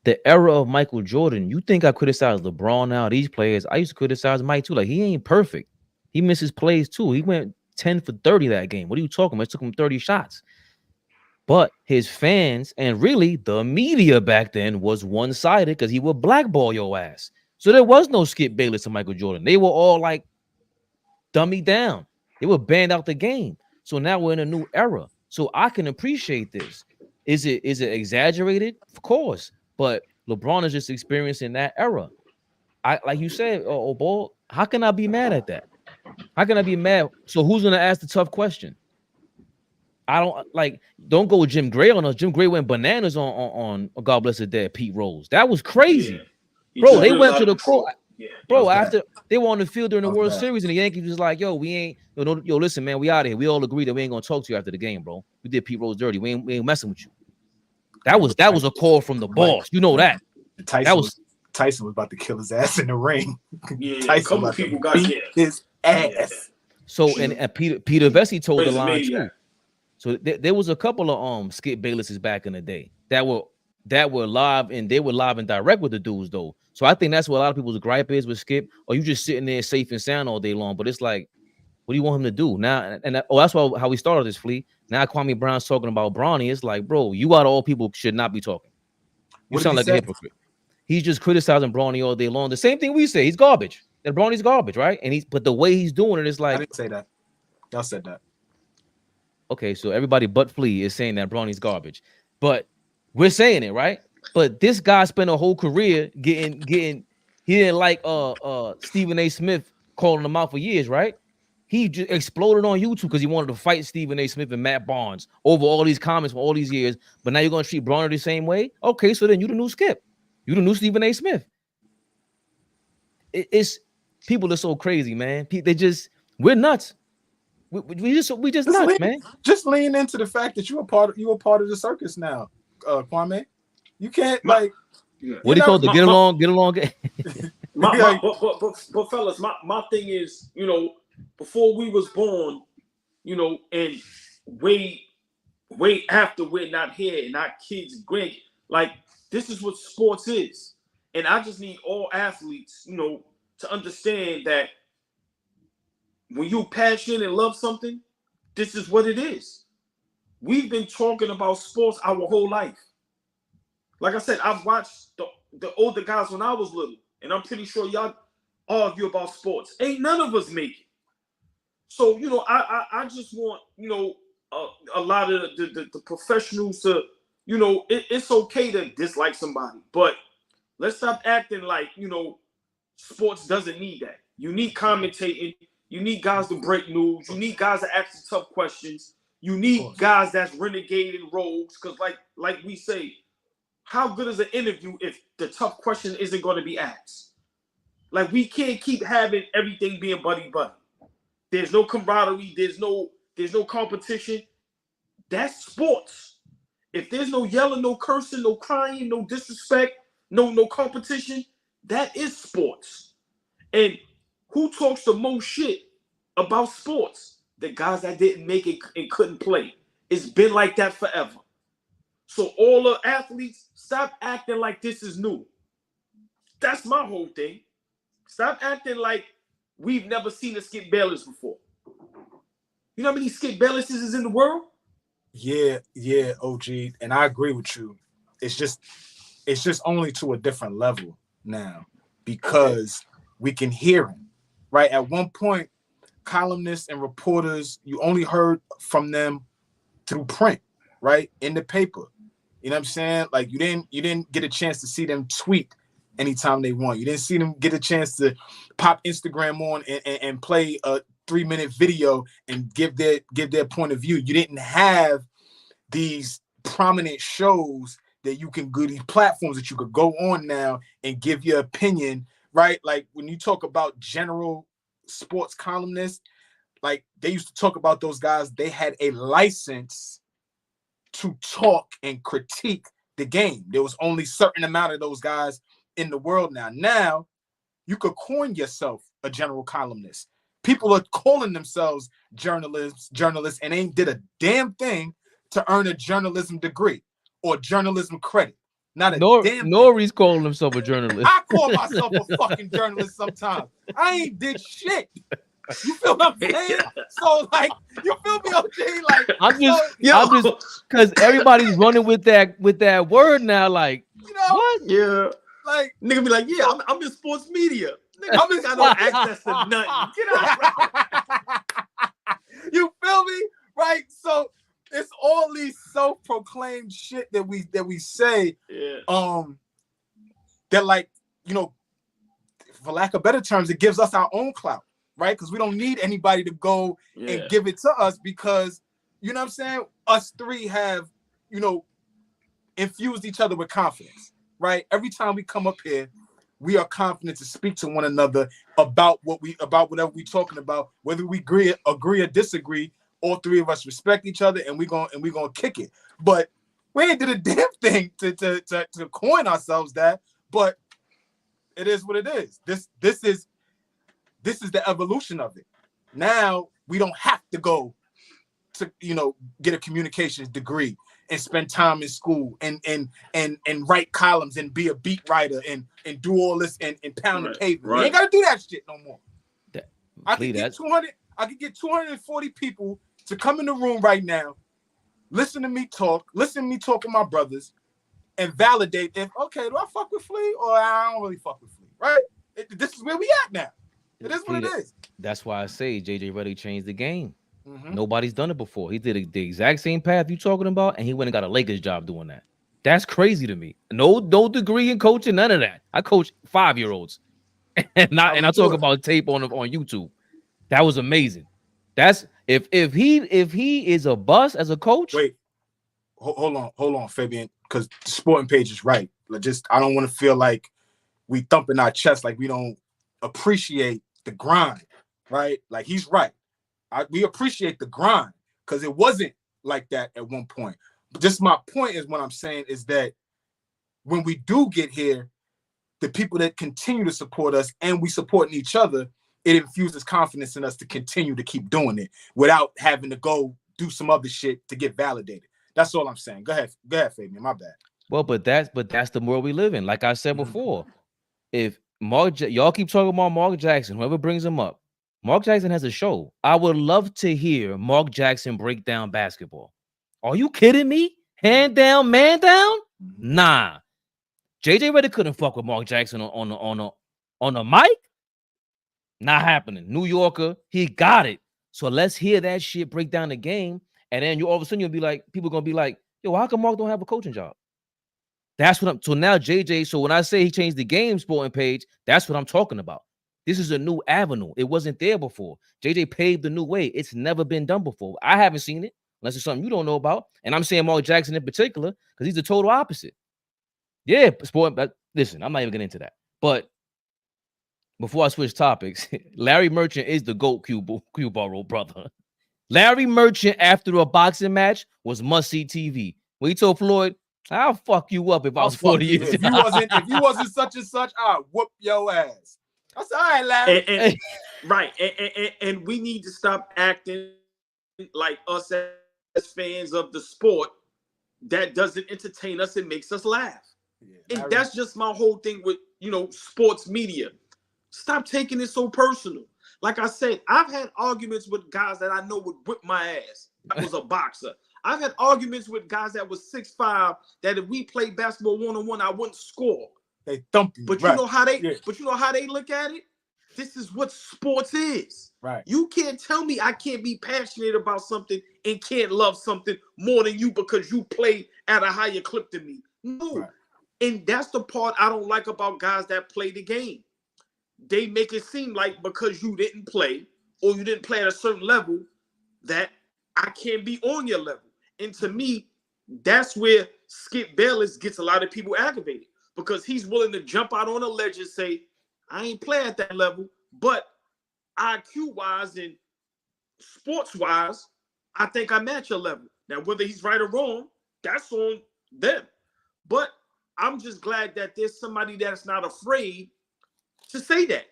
The era of Michael Jordan, you think I criticize LeBron now, these players? I used to criticize Mike too. Like, he ain't perfect. He misses plays too. He went 10 for 30 that game. What are you talking about? It took him 30 shots. But his fans and really the media back then was one-sided because he would blackball your ass. So there was no Skip Bayless and Michael Jordan. They were all like dummied down. They were banned out the game. So now we're in a new era. So I can appreciate this. Is it exaggerated? Of course. But LeBron is just experiencing that era. Like you said, AllBall, how can I be mad at that? How can I be mad? So who's gonna ask the tough question? Don't go with Jim Gray on us. Jim Gray went bananas on God Bless the Dead, Pete Rose. That was crazy. Yeah. Bro, they went to the court. Yeah. Bro, after they were on the field during the World Series, and the Yankees was like, yo, we ain't, yo, listen, man, we out of here. We all agree that we ain't gonna talk to you after the game, bro. We did Pete Rose dirty. We ain't messing with you. That was a call from the boss. You know that. Tyson was about to kill his ass in the ring. Yeah, Tyson a couple people got his ass. So and Peter Vesey told the line too. So there was a couple of Skip Baylesses back in the day that were that were live and they were live and direct with the dudes though. So I think that's what a lot of people's gripe is with Skip. Or you just sitting there safe and sound all day long. But it's like, what do you want him to do now? And that's how we started this Flea. Now Kwame Brown's talking about Bronny. It's like, bro, you out of all people should not be talking. You sound like a hypocrite. He's just criticizing Bronny all day long. The same thing we say. He's garbage. That Bronny's garbage, right? But the way he's doing it is like, I didn't say that. Y'all said that. Okay, so everybody but Flea is saying that Bronny's garbage, but we're saying it, right? But this guy spent a whole career getting. He didn't like Stephen A. Smith calling him out for years, right? He just exploded on YouTube because he wanted to fight Stephen A. Smith and Matt Barnes over all these comments for all these years. But now you're gonna treat Bronny the same way? Okay, so then you the new Skip. You the new Stephen A. Smith. It's people are so crazy, man. We're nuts. We just nuts, man. Just lean into the fact that you a part of the circus now, Kwame. You can't like. What do you call it? Get along. But fellas, my thing is, you know, before we was born, you know, and way after we're not here and our kids and grandkids, like this is what sports is, and I just need all athletes, you know, to understand that when you passionate and love something, this is what it is. We've been talking about sports our whole life. Like I said, I've watched the older guys when I was little, and I'm pretty sure y'all argue about sports. Ain't none of us make it. So, you know, I just want, you know, a lot of the professionals to, you know, it's okay to dislike somebody, but let's stop acting like, you know, sports doesn't need that. You need commentating. You need guys to break news. You need guys to ask the tough questions. You need guys that's renegading rogues. Because like we say, how good is an interview if the tough question isn't going to be asked? Like, we can't keep having everything being buddy-buddy. There's no camaraderie. There's no competition. That's sports. If there's no yelling, no cursing, no crying, no disrespect, no competition, that is sports. And who talks the most shit about sports? The guys that didn't make it and couldn't play. It's been like that forever. So all the athletes, stop acting like this is new. That's my whole thing. Stop acting like we've never seen a Skip Bayless before. You know how many Skip Baylesses is in the world? Yeah, OG, and I agree with you. It's just only to a different level now because we can hear him. Right? At one point, columnists and reporters, you only heard from them through print, right? In the paper. You know what I'm saying? Like you didn't get a chance to see them tweet anytime they want. You didn't see them get a chance to pop Instagram on and play a 3-minute video and give their point of view. You didn't have these prominent shows that you can go, these platforms that you could go on now and give your opinion, right? Like when you talk about general sports columnists, like they used to talk about those guys, they had a license to talk and critique the game. There was only a certain amount of those guys in the world now. Now you could coin yourself a general columnist. People are calling themselves journalists, and ain't did a damn thing to earn a journalism degree or journalism credit. Not a damn Nori's calling himself a journalist. I call myself a fucking journalist sometimes. I ain't did shit. You feel what I'm saying? So like, you feel me, OG? Like, I'm just because everybody's running with that word now. Like, you know what? Yeah, like nigga be like, yeah, I'm in sports media. Nigga, I'm just got no access to nothing. Get out. You feel me? Right? So it's all these self-proclaimed shit that we say. Yeah. That, like, you know, for lack of better terms, it gives us our own clout. Right? Because we don't need anybody to go and give it to us because, you know what I'm saying? Us three have, you know, infused each other with confidence, right? Every time we come up here, we are confident to speak to one another about whatever we're talking about, whether we agree or disagree. All three of us respect each other and we're gonna kick it. But we ain't did a damn thing to coin ourselves that, but it is what it is. This is the evolution of it. Now we don't have to go to, you know, get a communications degree. and spend time in school and write columns and be a beat writer and do all this and pound the pavement. You ain't gotta do that shit no more. I could get 240 people to come in the room right now, listen to me talk with my brothers, and validate if, okay, do I fuck with Flea or I don't really fuck with Flea, right? This is where we at now. It is what it is. That's why I say JJ Redick changed the game. Nobody's done it before. He did the exact same path you talking about, and he went and got a Lakers job doing that. That's crazy to me. No degree in coaching, none of that. I coach 5-year-olds, and I talk about tape on YouTube. That was amazing. That's if he is a bust as a coach. Wait, hold on, Fabian, because the sporting page is right. I don't want to feel like we thumping our chest like we don't appreciate the grind, right? Like he's right. We appreciate the grind because it wasn't like that at one point. But just my point is what I'm saying is that when we do get here, the people that continue to support us and we supporting each other, it infuses confidence in us to continue to keep doing it without having to go do some other shit to get validated. That's all I'm saying. Go ahead, Fabian. My bad. Well, but that's the world we live in. Like I said before, if y'all keep talking about Mark Jackson, whoever brings him up, Mark Jackson has a show. I would love to hear Mark Jackson break down basketball. Are you kidding me? Hand down, man down? Nah. JJ Redick couldn't fuck with Mark Jackson on a mic. Not happening. New Yorker, he got it. So let's hear that shit break down the game, and then all of a sudden you'll be like, people are gonna be like, yo, how come Mark don't have a coaching job? That's what I'm. So now JJ. So when I say he changed the game sporting page, that's what I'm talking about. This is a new avenue. It wasn't there before. JJ paved the new way. It's never been done before. I haven't seen it unless it's something you don't know about. And I'm saying Mark Jackson in particular because he's the total opposite. Yeah, sport. But listen, I'm not even getting into that. But before I switch topics, Larry Merchant is the GOAT Q Borough brother. Larry Merchant after a boxing match was must-see TV. When he told Floyd, I'll fuck you up if I was 40 years. If you wasn't such and such, I'll whoop your ass. That's all right, Larry. And we need to stop acting like us as fans of the sport that doesn't entertain us and makes us laugh. Yeah, and that's just my whole thing with sports media. Stop taking it so personal. Like I said, I've had arguments with guys that I know would whip my ass. I was a boxer. I've had arguments with guys that was 6'5", that if we played basketball one-on-one, I wouldn't score. They thump you. But you know how they look at it? This is what sports is. Right. You can't tell me I can't be passionate about something and can't love something more than you because you play at a higher clip than me. No. Right. And that's the part I don't like about guys that play the game. They make it seem like because you didn't play or you didn't play at a certain level that I can't be on your level. And to me, that's where Skip Bayless gets a lot of people aggravated because he's willing to jump out on a ledge and say, I ain't play at that level, but IQ-wise and sports-wise, I think I match your level. Now, whether he's right or wrong, that's on them. But I'm just glad that there's somebody that's not afraid to say that.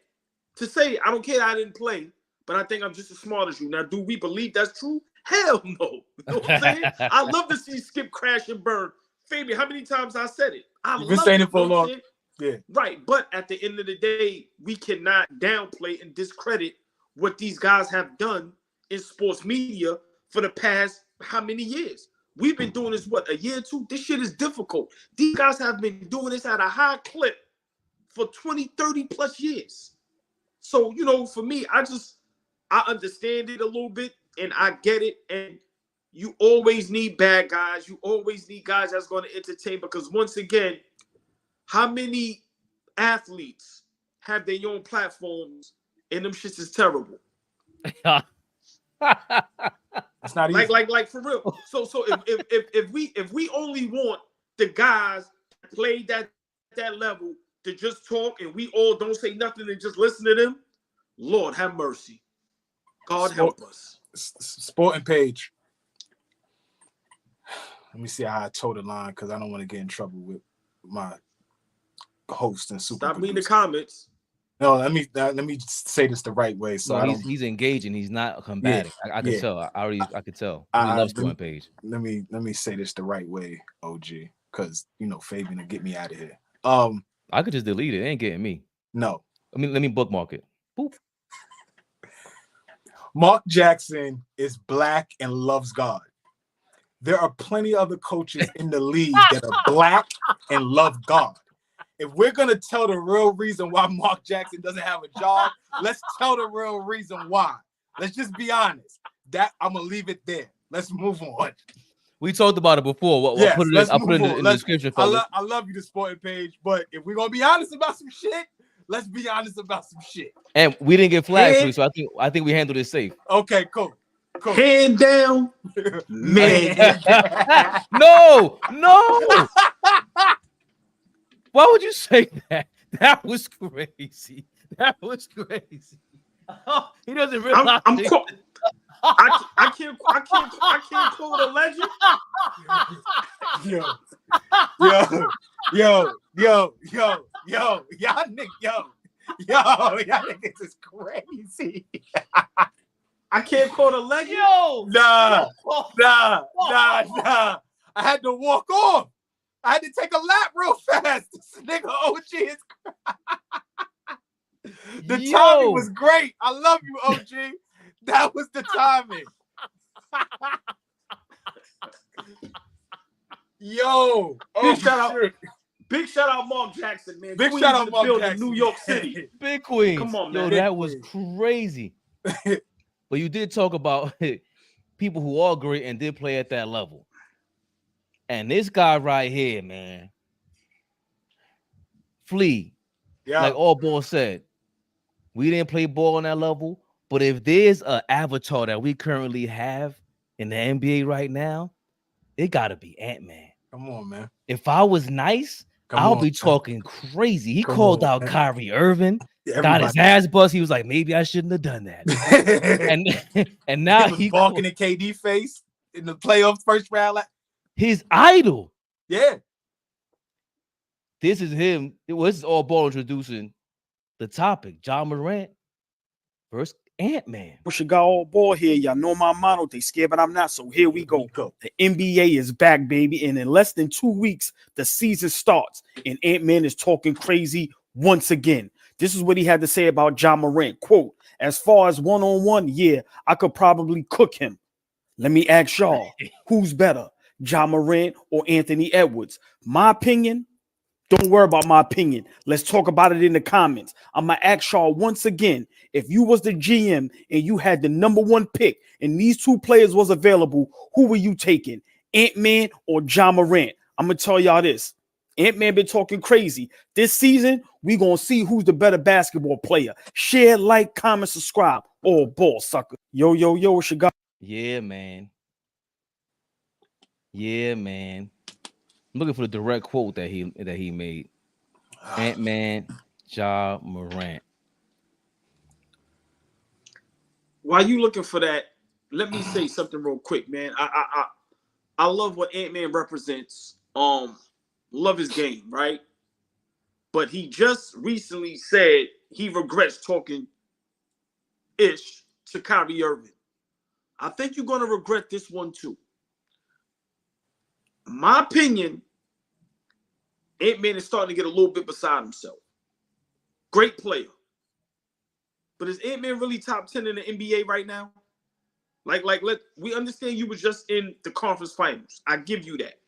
To say, I don't care I didn't play, but I think I'm just as smart as you. Now, do we believe that's true? Hell no. You know what I'm saying? I love to see Skip crash and burn. Fabian, how many times I said it? You've been saying it for a long. Yeah. Right. But at the end of the day, we cannot downplay and discredit what these guys have done in sports media for the past how many years? We've been doing this, what, a year or two? This shit is difficult. These guys have been doing this at a high clip for 20, 30 plus years. So, for me, I understand it a little bit and I get it. And you always need bad guys. You always need guys that's going to entertain because once again, how many athletes have their own platforms and them shits is terrible? That's not easy. Like for real. So if we only want the guys that played that level to just talk and we all don't say nothing and just listen to them, Lord have mercy. God help us. Sporting page. Let me see how I toe the line because I don't want to get in trouble with my host and super. Stop reading the comments. No, let me say this the right way. So he's engaging. He's not combating. I can tell. I could tell. He loves Twin Page. Let me say this the right way, OG, because Fabian will get me out of here. I could just delete it. It ain't getting me. No. Let me bookmark it. Boop. Mark Jackson is black and loves God. There are plenty of other coaches in the league that are black and love God. If we're going to tell the real reason why Mark Jackson doesn't have a job, let's tell the real reason why. Let's just be honest. That I'm going to leave it there. Let's move on. We talked about it before. Yes, I'll put it in the description. I love you, the sporting page, but if we're going to be honest about some shit, let's be honest about some shit. And we didn't get flagged, so I think we handled it safe. Okay, cool. Head down, man. No. Why would you say that? That was crazy. Oh, he doesn't realize. I can't quote a legend. Y'all niggas is crazy. I can't quote a legend. Nah. I had to walk off. I had to take a lap real fast. This nigga OG is the timing was great. I love you, OG. That was the timing. Yo. Big shout out Mark Jackson, man. Big shout out Mark Jackson. New York City. Big Queens. Come on, man. Yo, that was crazy. But you did talk about people who are great and did play at that level. And this guy right here, man, Flea, like AllBall said, we didn't play ball on that level. But if there's an avatar that we currently have in the NBA right now, it got to be Ant-Man. Come on, man. If I was nice, I'll be talking crazy. He called out Kyrie Irving. Got his ass bust. He was like, maybe I shouldn't have done that. and now he was balking in KD face in the playoffs first round. His idol. Yeah. This is him. This is AllBall introducing the topic. Ja Morant versus Ant-Man. We should got AllBall here. Y'all know my motto. They scared, but I'm not. So here we go. The NBA is back, baby. And in less than 2 weeks, the season starts. And Ant-Man is talking crazy once again. This is what he had to say about Ja Morant. Quote, as far as one-on-one, yeah, I could probably cook him. Let me ask y'all, who's better, Ja Morant or Anthony Edwards? My opinion, don't worry about my opinion. Let's talk about it in the comments. I'm going to ask y'all once again, if you was the GM and you had the #1 pick and these two players was available, who were you taking, Ant-Man or Ja Morant? I'm going to tell y'all this. Ant-Man been talking crazy. This season, we going to see who's the better basketball player. Share, like, comment, subscribe. AllBall, sucker. Yo, what you got? Yeah, man. I'm looking for the direct quote that he made. Ant-Man, Ja Morant. While you looking for that, let me say something real quick, man. I love what Ant-Man represents. Love his game, right? But he just recently said he regrets talking ish to Kyrie Irving. I think you're going to regret this one too. My opinion, Ant-Man is starting to get a little bit beside himself. Great player. But is Ant-Man really top 10 in the NBA right now? We understand you were just in the conference finals. I give you that.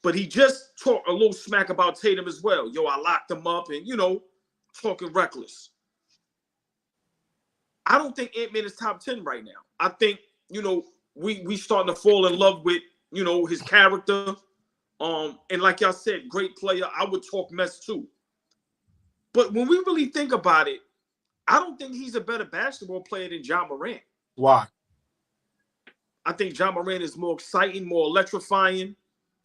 But he just talked a little smack about Tatum as well. Yo, I locked him up and, talking reckless. I don't think Ant-Man is top 10 right now. I think, we starting to fall in love with, his character. And like y'all said, great player. I would talk mess too. But when we really think about it, I don't think he's a better basketball player than Ja Morant. Why? I think Ja Morant is more exciting, more electrifying.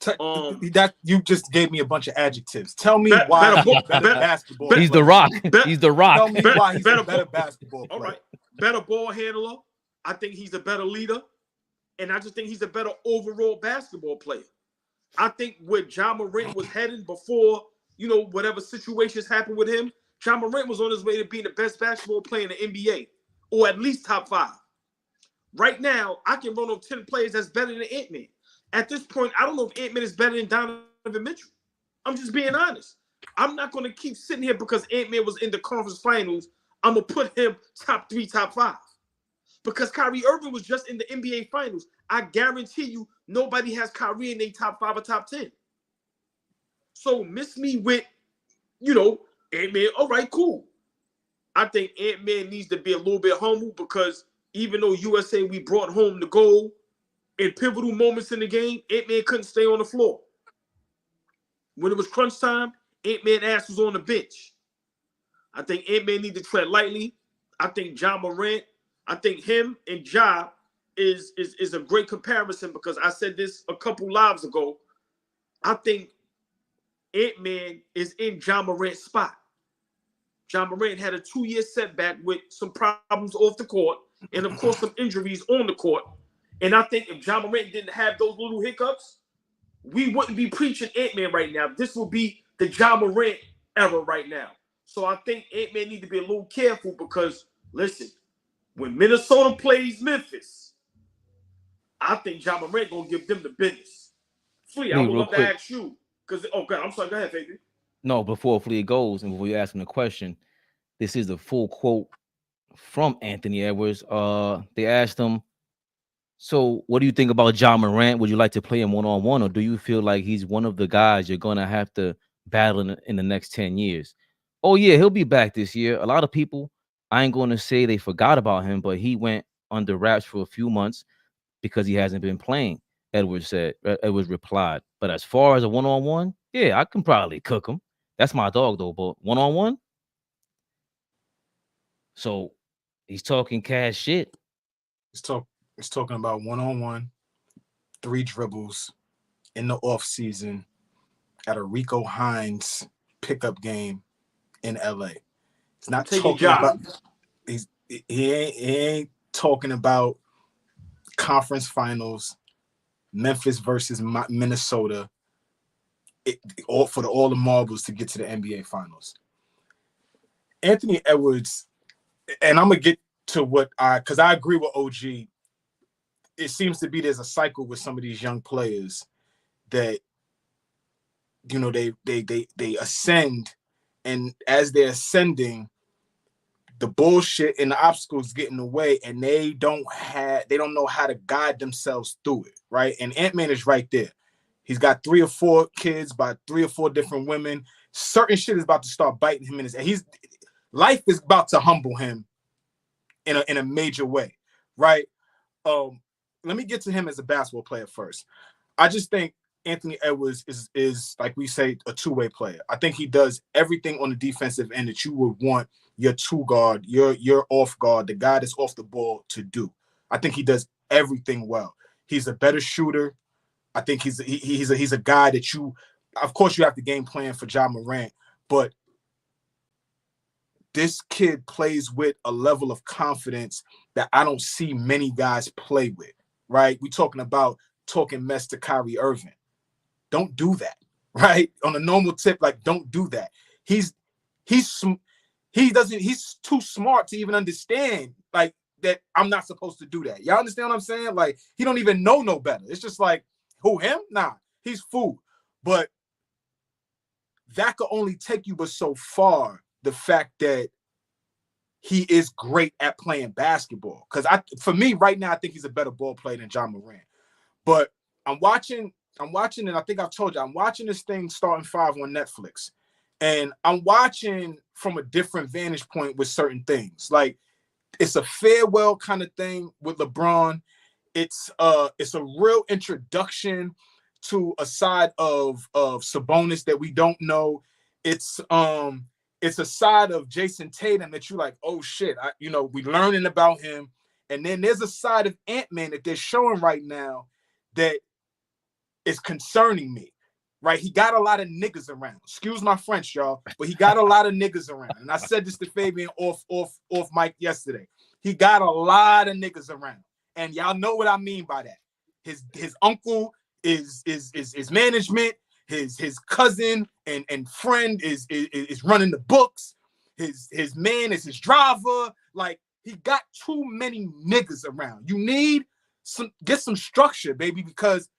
That you just gave me a bunch of adjectives. Tell me why he's a better basketball. He's the Rock. He's the Rock. Tell me why he's a better basketball player. All right, better ball handler. I think he's a better leader, and I just think he's a better overall basketball player. I think where Ja Morant was heading before, whatever situations happened with him, Ja Morant was on his way to being the best basketball player in the NBA, or at least top 5. Right now, I can run off 10 players that's better than Ant-Man. At this point, I don't know if Ant-Man is better than Donovan Mitchell. I'm just being honest. I'm not going to keep sitting here because Ant-Man was in the conference finals. I'm going to put him top 3, top 5. Because Kyrie Irving was just in the NBA finals. I guarantee you nobody has Kyrie in their top 5 or top 10. So miss me with, Ant-Man. All right, cool. I think Ant-Man needs to be a little bit humble because even though USA, we brought home the goal in pivotal moments in the game, Ant-Man couldn't stay on the floor. When it was crunch time, Ant-Man ass was on the bench. I think Ant-Man needs to tread lightly. I think Ja Morant, I think him and Ja is a great comparison because I said this a couple lives ago. I think Ant-Man is in Ja Morant's spot. Ja Morant had a 2-year setback with some problems off the court and, of course, some injuries on the court. And I think if Ja Morant didn't have those little hiccups, we wouldn't be preaching Ant-Man right now. This will be the Ja Morant era right now. So I think Ant-Man need to be a little careful because, listen, when Minnesota plays Memphis, I think Ja Morant going to give them the business. Flea, I would love to ask you. Because, God, I'm sorry. Go ahead, Fabian. No, before Flea goes and before you ask him the question, this is the full quote from Anthony Edwards. They asked him, so what do you think about Ja Morant? Would you like to play him one-on-one, or do you feel like he's one of the guys you're going to have to battle in the next 10 years? Oh, yeah, he'll be back this year. A lot of people, I ain't going to say they forgot about him, but he went under wraps for a few months because he hasn't been playing, Edwards replied. But as far as a one-on-one, yeah, I can probably cook him. That's my dog, though, but one-on-one? So he's talking cash shit. He's talking about one-on-one, 3 dribbles in the offseason at a Rico Hines pickup game in LA. It's not talking about he ain't talking about conference finals, Memphis versus Minnesota, all the marbles to get to the NBA finals. Anthony Edwards, and I'm gonna get to because I agree with OG. It seems to be there's a cycle with some of these young players that they ascend, and as they're ascending, the bullshit and the obstacles get in the way, and they don't know how to guide themselves through it, right? And Ant-Man is right there. He's got 3 or 4 kids by 3 or 4 different women. Certain shit is about to start biting him in his head. Life is about to humble him in a major way, right? Let me get to him as a basketball player first. I just think Anthony Edwards is like we say, a two-way player. I think he does everything on the defensive end that you would want your 2 guard, your off guard, the guy that's off the ball to do. I think he does everything well. He's a better shooter. I think he's a guy that of course you have to game plan for Ja Morant, but this kid plays with a level of confidence that I don't see many guys play with, right? We're talking about talking mess to Kyrie Irving. Don't do that, right? On a normal tip, like, don't do that. He's too smart to even understand, like, that I'm not supposed to do that. Y'all understand what I'm saying? Like, he don't even know no better. It's just like, who, him? Nah, he's food. But that could only take you but so far, the fact that he is great at playing basketball. Because for me right now, I think he's a better ball player than Ja Morant. But I'm watching, and I think I've told you, I'm watching this thing Starting 5 on Netflix. And I'm watching from a different vantage point with certain things. Like, it's a farewell kind of thing with LeBron. It's a real introduction to a side of Sabonis that we don't know. It's a side of Jason Tatum that you're like, oh shit, we learning about him. And then there's a side of Ant-Man that they're showing right now that is concerning me, right? He got a lot of niggas around. Excuse my French, y'all, but he got a lot of niggas around. And I said this to Fabian off mic yesterday. He got a lot of niggas around. And y'all know what I mean by that. His uncle is management. His cousin and friend is running the books. his man is his driver. Like, he got too many niggas around. You need get some structure, baby, because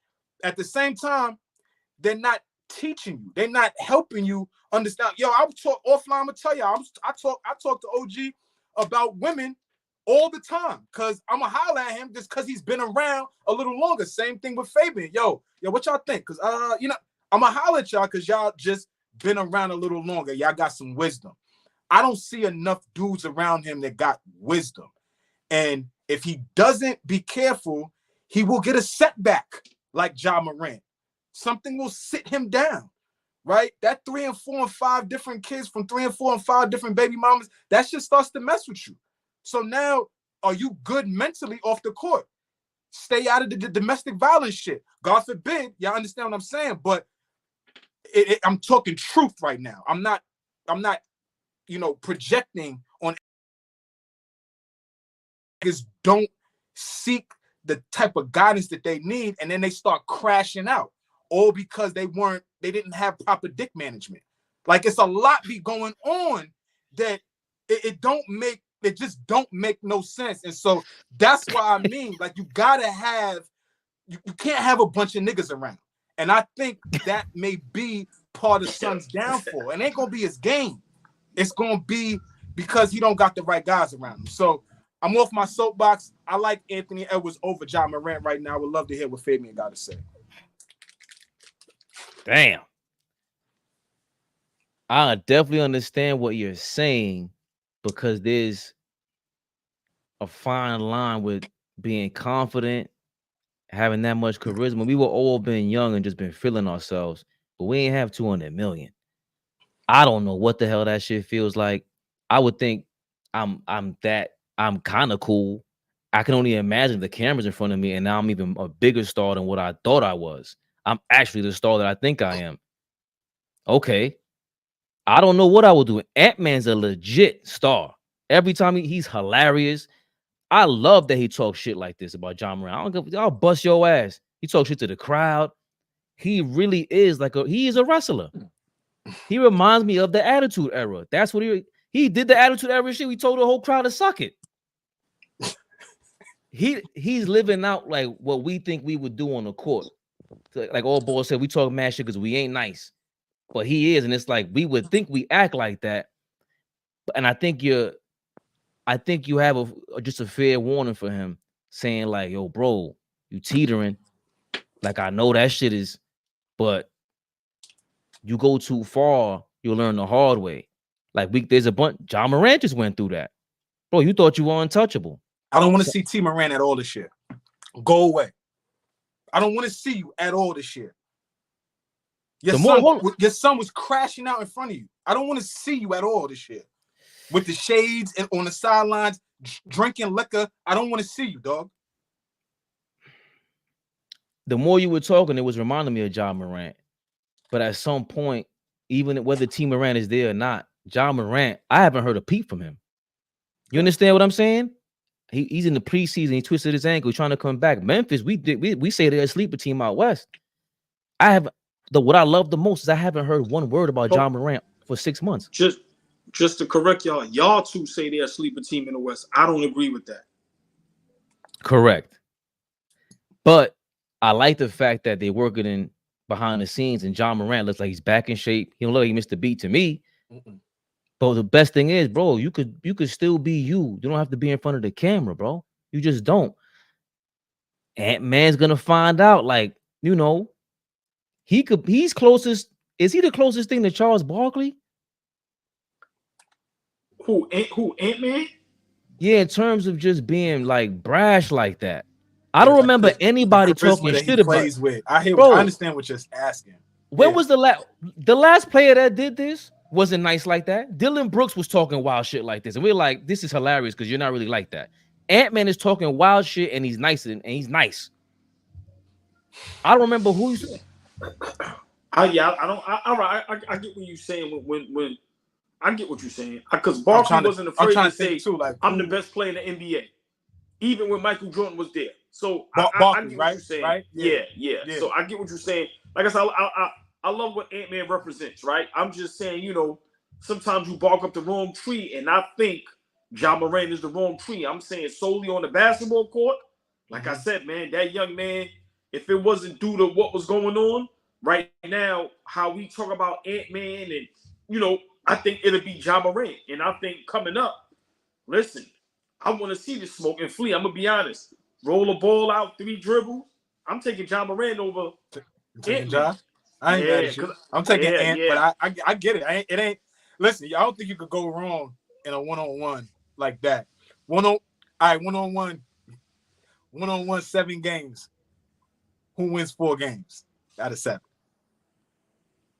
at the same time, they're not teaching you. They're not helping you understand. Yo, I was talk offline. I'm gonna tell y'all. I talk to OG about women all the time because I'm gonna holler at him just because he's been around a little longer. Same thing with Fabian. Yo, what y'all think? Because I'm gonna holler at y'all because y'all just been around a little longer. Y'all got some wisdom. I don't see enough dudes around him that got wisdom. And if he doesn't be careful, he will get a setback like Ja Morant. Something will sit him down, right? That 3 and 4 and 5 different kids from 3 and 4 and 5 different baby mamas, that shit starts to mess with you. So now, are you good mentally off the court? Stay out of the domestic violence shit. God forbid, y'all understand what I'm saying? But I'm talking truth right now. I'm not, projecting on. Niggas don't seek the type of guidance that they need, and then they start crashing out, all because they didn't have proper dick management. Like, it's a lot be going on that it just don't make no sense. And so that's why I mean, like, you can't have a bunch of niggas around. And I think that may be part of Son's downfall. And it ain't gonna be his game. It's gonna be because he don't got the right guys around him. So I'm off my soapbox. I like Anthony Edwards over Ja Morant right now. I would love to hear what Fabian got to say. Damn. I definitely understand what you're saying because there's a fine line with being confident, having that much charisma. We were all been young and just been feeling ourselves, but we ain't have 200 million. I don't know what the hell that shit feels like. I would think I'm kind of cool. I can only imagine the cameras in front of me, and now I'm even a bigger star than what I thought I was. I'm actually the star that I think I am. Okay. I don't know what I would do. Ant-Man's a legit star. Every time he's hilarious. I love that he talks shit like this about Ja Morant. I'll bust your ass. He talks shit to the crowd. He really is he is a wrestler. He reminds me of the Attitude Era. That's what he did, the Attitude Era shit. We told the whole crowd to suck it. He's living out like what we think we would do on the court. Like AllBall said, we talk mad shit because we ain't nice. But he is, and it's like we would think we act like that. And I think you have just a fair warning for him, saying like, yo, bro, you teetering. Like, I know that shit is, but you go too far, you'll learn the hard way. Like, there's a bunch. Ja Morant just went through that. Bro, you thought you were untouchable. I don't want to see T Morant at all this year. Go away. I don't want to see you at all this year. Your son was crashing out in front of you. I don't want to see you at all this year. With the shades and on the sidelines, drinking liquor. I don't want to see you, dog. The more you were talking, it was reminding me of Ja Morant. But at some point, even whether T Morant is there or not, Ja Morant, I haven't heard a peep from him. You understand what I'm saying? He's in the preseason. He twisted his ankle. He's trying to come back. Memphis, we say they're a sleeper team out west. What I love the most is I haven't heard one word about Ja Morant for 6 months. Just to correct y'all two say they're a sleeper team in the West. I don't agree with that. Correct. But I like the fact that they're working in behind the scenes, and Ja Morant looks like he's back in shape. He don't look like he missed a beat to me. But the best thing is, bro, you could still be you. You don't have to be in front of the camera, bro. You just don't. Ant-Man's gonna find out, like, he's closest. Is he the closest thing to Charles Barkley? Who Ant-Man? Yeah, in terms of just being like brash like that. I don't remember anybody talking shit about it. I understand what you're asking. When was the last player that did this? Wasn't nice like that. Dylan Brooks was talking wild shit like this, and we're like, this is hilarious because you're not really like that. Ant-Man is talking wild shit, and he's nice, and he's nice. I don't remember who's. I get what you're saying when I get what you're saying because Barkley wasn't afraid to say too, like, I'm the best player in the NBA, even when Michael Jordan was there. So I get what you're saying. Right? Yeah. So I get what you're saying. Like I said, I love what Ant-Man represents, right? I'm just saying, sometimes you bark up the wrong tree, and I think Ja Morant is the wrong tree. I'm saying solely on the basketball court. Like I said, man, that young man, if it wasn't due to what was going on right now, how we talk about Ant-Man and, you know, I think it'll be Ja Morant. And I think coming up, listen, I want to see the smoke and flee. I'm going to be honest. Roll a ball out, 3 dribbles. I'm taking Ja Morant over Ja. I ain't mad at you. I'm taking Ant, but I get it. It ain't. Listen, I don't think you could go wrong in a one-on-one like that. One-on-one, 7 games. Who wins 4 games out of 7?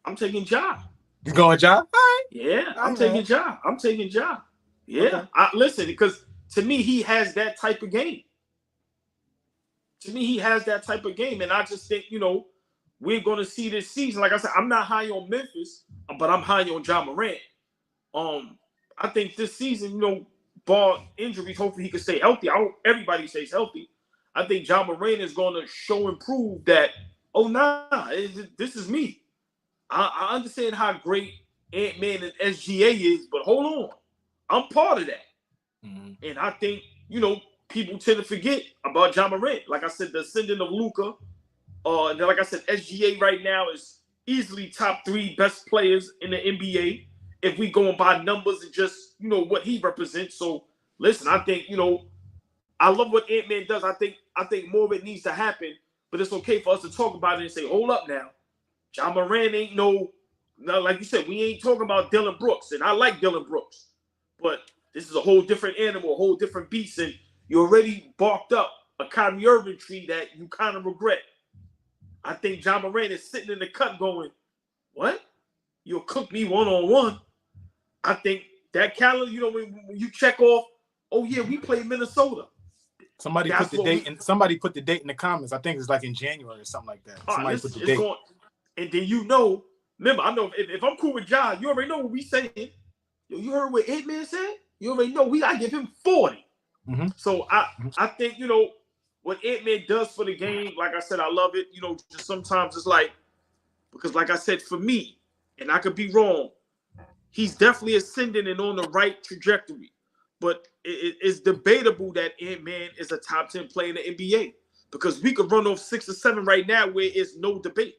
I'm taking Ja. You going Ja? All right. Yeah, I'm taking Ja. I'm taking Ja. Yeah. Okay. Listen, because to me, he has that type of game. And I just think, you know, we're going to see this season. Like I said, I'm not high on Memphis, but I'm high on Ja Morant. I think this season, you know, bar injuries, hopefully he can stay healthy. I hope everybody stays healthy. I think Ja Morant is going to show and prove that, this is me. I understand how great Ant-Man and SGA is, but hold on. I'm part of that. Mm-hmm. And I think, you know, people tend to forget about Ja Morant. Like I said, the ascendant of Luka. And then, like I said, SGA right now is easily top 3 best players in the NBA. If we going by numbers and just, you know, what he represents. So, listen, I think, you know, I love what Ant-Man does. I think more of it needs to happen. But it's okay for us to talk about it and say, hold up now. Ja Morant ain't no, like you said, we ain't talking about Dylan Brooks. And I like Dylan Brooks. But this is a whole different animal, a whole different beast. And you already barked up a Kyrie Irving tree that you kind of regret. I think Ja Morant is sitting in the cut going, what? You'll cook me one-on-one. I think that calendar, you know, when you check off, oh, yeah, we played Minnesota. Somebody put the date in the comments. I think it's like in January or something like that. Somebody put the date. And then you know, remember, I know if I'm cool with Ja, you already know what we saying. You heard what Ant-Man said? You already know we got to give him 40. Mm-hmm. So I think, you know, what Ant-Man does for the game, like I said, I love it. You know, just sometimes it's like, because like I said, for me, and I could be wrong, he's definitely ascending and on the right trajectory. But it's debatable that Ant-Man is a top 10 player in the NBA because we could run off 6 or 7 right now where it's no debate.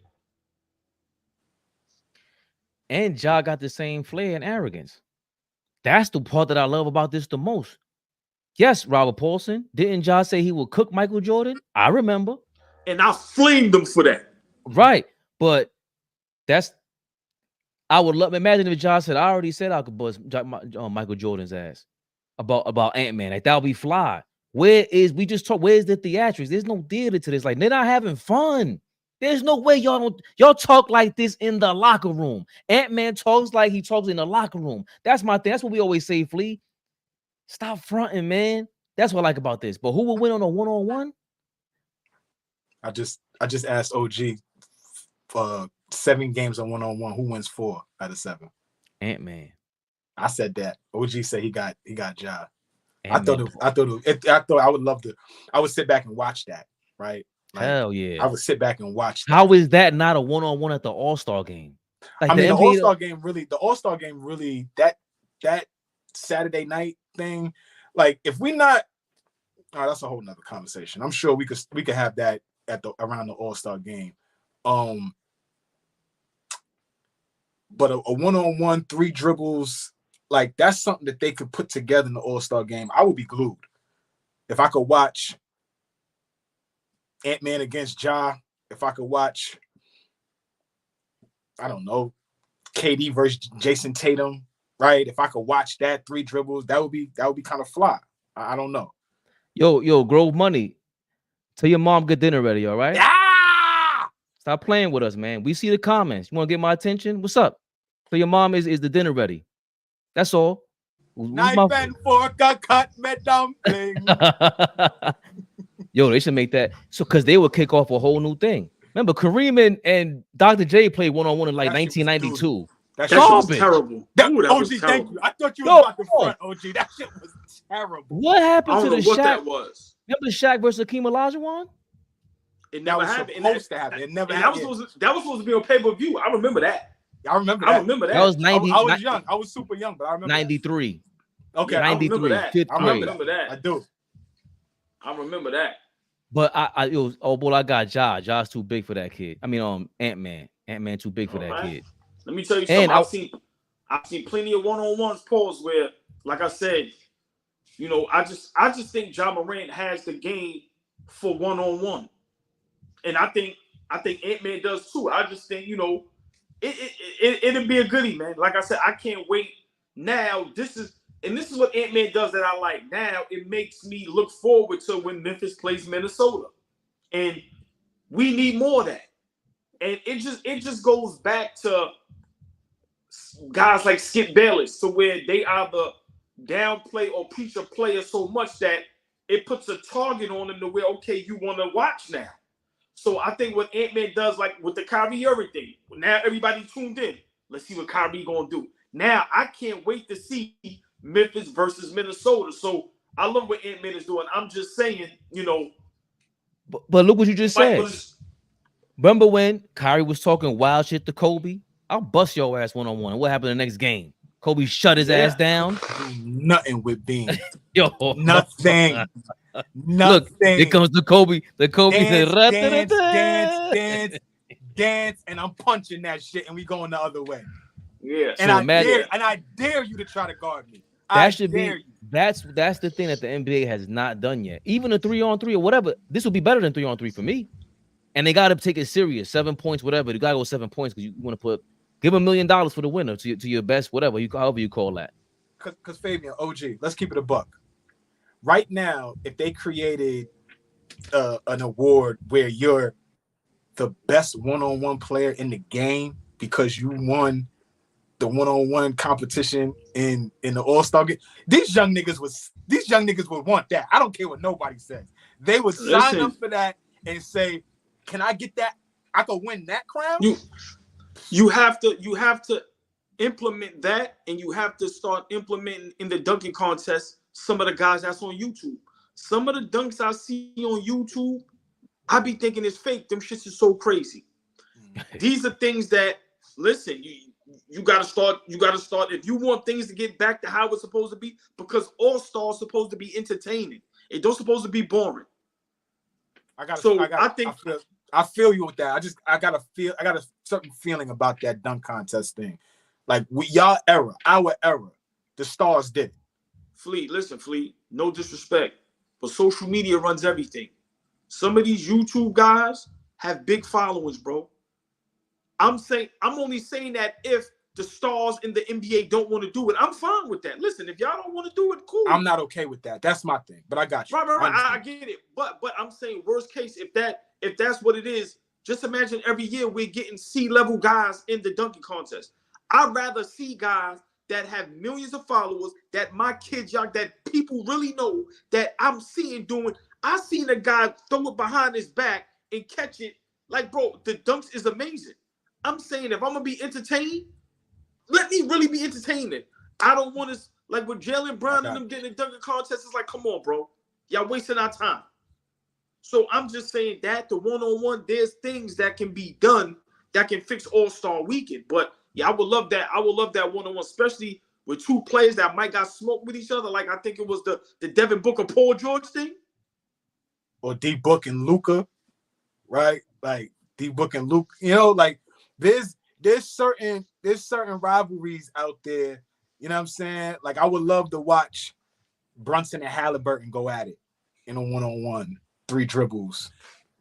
And Ja got the same flair and arrogance. That's the part that I love about this the most. Yes, Robert Paulson. Didn't Ja say he would cook Michael Jordan? I remember. And I flamed him for that. Right. But I would love, imagine if Ja said, I already said I could bust Michael Jordan's ass about Ant-Man. Like, that would be fly. Where's the theatrics? There's no theater to this. Like, they're not having fun. There's no way y'all talk like this in the locker room. Ant-Man talks like he talks in the locker room. That's my thing. That's what we always say, Flea. Stop fronting, man. That's what I like about this. But who will win on a one-on-one? I just asked OG 7 games on one-on-one. Who wins 4 out of 7? Ant-Man. I said that. OG said he got Ja. I thought I would love to. I would sit back and watch that. Right. Like, hell yeah. I would sit back and watch that. How is that not a one-on-one at the All-Star game? Like, I mean, the All-Star game really, that Saturday night thing, like, if we not, all right, that's a whole nother conversation. I'm sure we could have that around the All-Star game. But a one-on-one, 3 dribbles, like, that's something that they could put together in the All-Star game. I would be glued if I could watch Ant-Man against Ja. If I could watch, I don't know, KD versus Jason Tatum, right? If I could watch that 3 dribbles, that would be kind of fly. I don't know. Yo, Grove Money. Tell your mom get dinner ready, all right? Yeah! Stop playing with us, man. We see the comments. You want to get my attention? What's up? So your mom is the dinner ready. That's all. Knife and fork, cut me dumpling. Yo, they should make that. So, because they would kick off a whole new thing. Remember, Kareem and Dr. J played one-on-one in like 1992. That shit was terrible. OG, thank you. I thought you was about to front, OG. That shit was terrible. What happened to the Shaq? That was. Remember Shaq versus Hakeem Olajuwon? It never happened. Supposed to happen. It never happened. That was supposed to be on pay-per-view. I remember that. I remember that. I remember that. That was 90. I was young. I was super young, but I remember 93. That. Okay, Yeah, 93. I remember that. Fifth I grade. remember that. I do. I remember that. But it was, oh boy, I got Josh too big for that kid. I mean, Ant-Man too big for that kid. Let me tell you something. I've seen plenty of one-on-ones pause where, like I said, you know, I just think Ja Morant has the game for one-on-one, and I think Ant-Man does too. I just think, you know, it'll be a goodie, man. Like I said, I can't wait. Now this is what Ant-Man does that I like. Now it makes me look forward to when Memphis plays Minnesota, and we need more of that. And it just goes back to guys like Skip Bayless, to where they either downplay or preach a player so much that it puts a target on them to where, okay, you want to watch now. So I think what Ant-Man does, like with the Kyrie Irving thing, now everybody tuned in. Let's see what Kyrie gonna do. Now I can't wait to see Memphis versus Minnesota. So I love what Ant-Man is doing. I'm just saying, you know. But look what you just said. Remember when Kyrie was talking wild shit to Kobe? I'll bust your ass one-on-one. What happened the next game? Kobe shut his ass down. Nothing with Bean. Yo, nothing. Look, here comes the Kobe. The Kobe said, dance, and I'm punching that shit, and we going the other way. Yeah. And I dare you to try to guard me. That's the thing that the NBA has not done yet. Even a 3-on-3 or whatever, this will be better than 3-on-3 for me. And they got to take it serious. 7 points, whatever. You got to go 7 points because you want to give $1 million for the winner to your best, whatever, however you call that. Because Fabian, OG, let's keep it a buck. Right now, if they created an award where you're the best one-on-one player in the game because you won the one-on-one competition in the All-Star game, these young niggas would want that. I don't care what nobody says. They would sign up for that and say, "Can I get that? I could win that crown." You have to implement that, and you have to start implementing in the dunking contest some of the guys that's on YouTube. Some of the dunks I see on YouTube, I be thinking it's fake. Them shits is so crazy. These are things that, listen, you gotta start. If you want things to get back to how it's supposed to be, because All-Star is supposed to be entertaining. It don't supposed to be boring. I feel you with that. I got a certain feeling about that dunk contest thing. Like our era, the stars did it. Fleet, no disrespect, but social media runs everything. Some of these YouTube guys have big followings, bro. I'm only saying that if the stars in the NBA don't want to do it, I'm fine with that. Listen, if y'all don't want to do it, cool. I'm not okay with that. That's my thing. But I got you. Right. I get it. But I'm saying worst case, if that's what it is, just imagine every year we're getting C-level guys in the dunking contest. I'd rather see guys that have millions of followers, that my kids, that people really know, that I'm seeing doing. I seen a guy throw it behind his back and catch it. Like, bro, the dunks is amazing. I'm saying if I'm gonna be entertained, let me really be entertaining. I don't want to, like with Jaylen Brown and them getting a dunking contest. It's like, come on, bro, y'all wasting our time. So I'm just saying that the one-on-one, there's things that can be done that can fix All-Star Weekend. But yeah, I would love that. I would love that one-on-one, especially with two players that might got smoked with each other. Like I think it was the Devin Booker Paul George thing, or D Book and Luka, right? Like D Book and Luke. You know, like there's certain rivalries out there. You know what I'm saying? Like I would love to watch Brunson and Halliburton go at it in a one-on-one. 3 dribbles.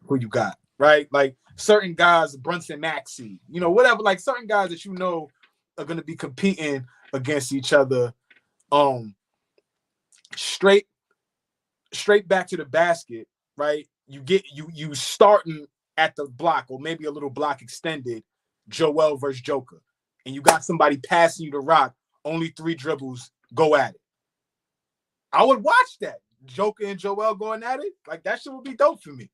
Who you got, right? Like certain guys, Brunson Maxey, you know, whatever, like certain guys that you know are going to be competing against each other. Straight back to the basket, right? You starting at the block or maybe a little block extended, Joel versus Joker. And you got somebody passing you the rock, only 3 dribbles, go at it. I would watch that. Joker and Joel going at it, like that shit would be dope for me.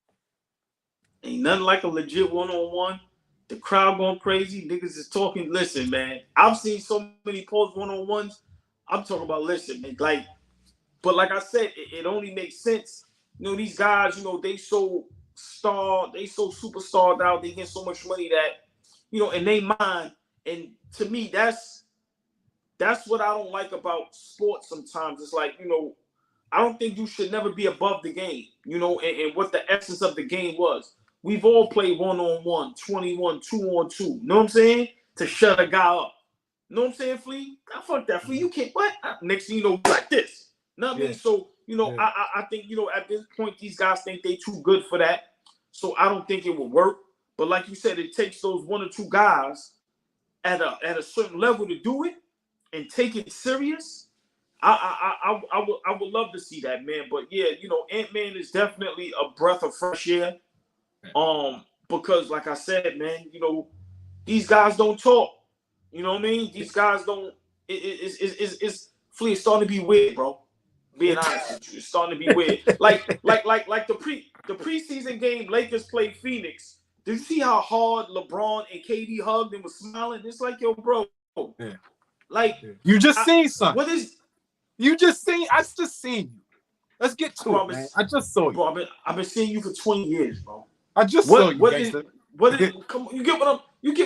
Ain't nothing like a legit one-on-one. The crowd going crazy. Niggas is talking. Listen, man, I've seen so many post one-on-ones. I'm talking about, listen, man, but like I said, it only makes sense. You know, these guys, you know, they so superstarred out. They get so much money that, you know, in their mind, And to me, that's what I don't like about sports sometimes. It's like, I don't think you should never be above the game, and what the essence of the game was. We've all played 1-on-1, 21, 2-on-2. You know what I'm saying? To shut a guy up. You know what I'm saying, Flea? Nah, fuck that, Flea. You can't, what? Next thing you know, like this. You know what I mean? So, I think, at this point, these guys think they too good for that. So I don't think it will work. But like you said, it takes those 1 or 2 guys at a certain level to do it and take it serious. I would love to see that, man. But yeah, Ant-Man is definitely a breath of fresh air. Because like I said, man, these guys don't talk. You know what I mean? These guys don't. It's Flea, it's starting to be weird, bro. Being honest with you, it's starting to be weird. Like the preseason game, Lakers played Phoenix. Did you see how hard LeBron and KD hugged and was smiling? It's like, yo, bro. Yeah. Like you just seen something. What is? You just seen? I just seen you. Let's get to it, man. I just saw you. Bro, I've been seeing you for 20 years, bro. I just saw you. Come on, you get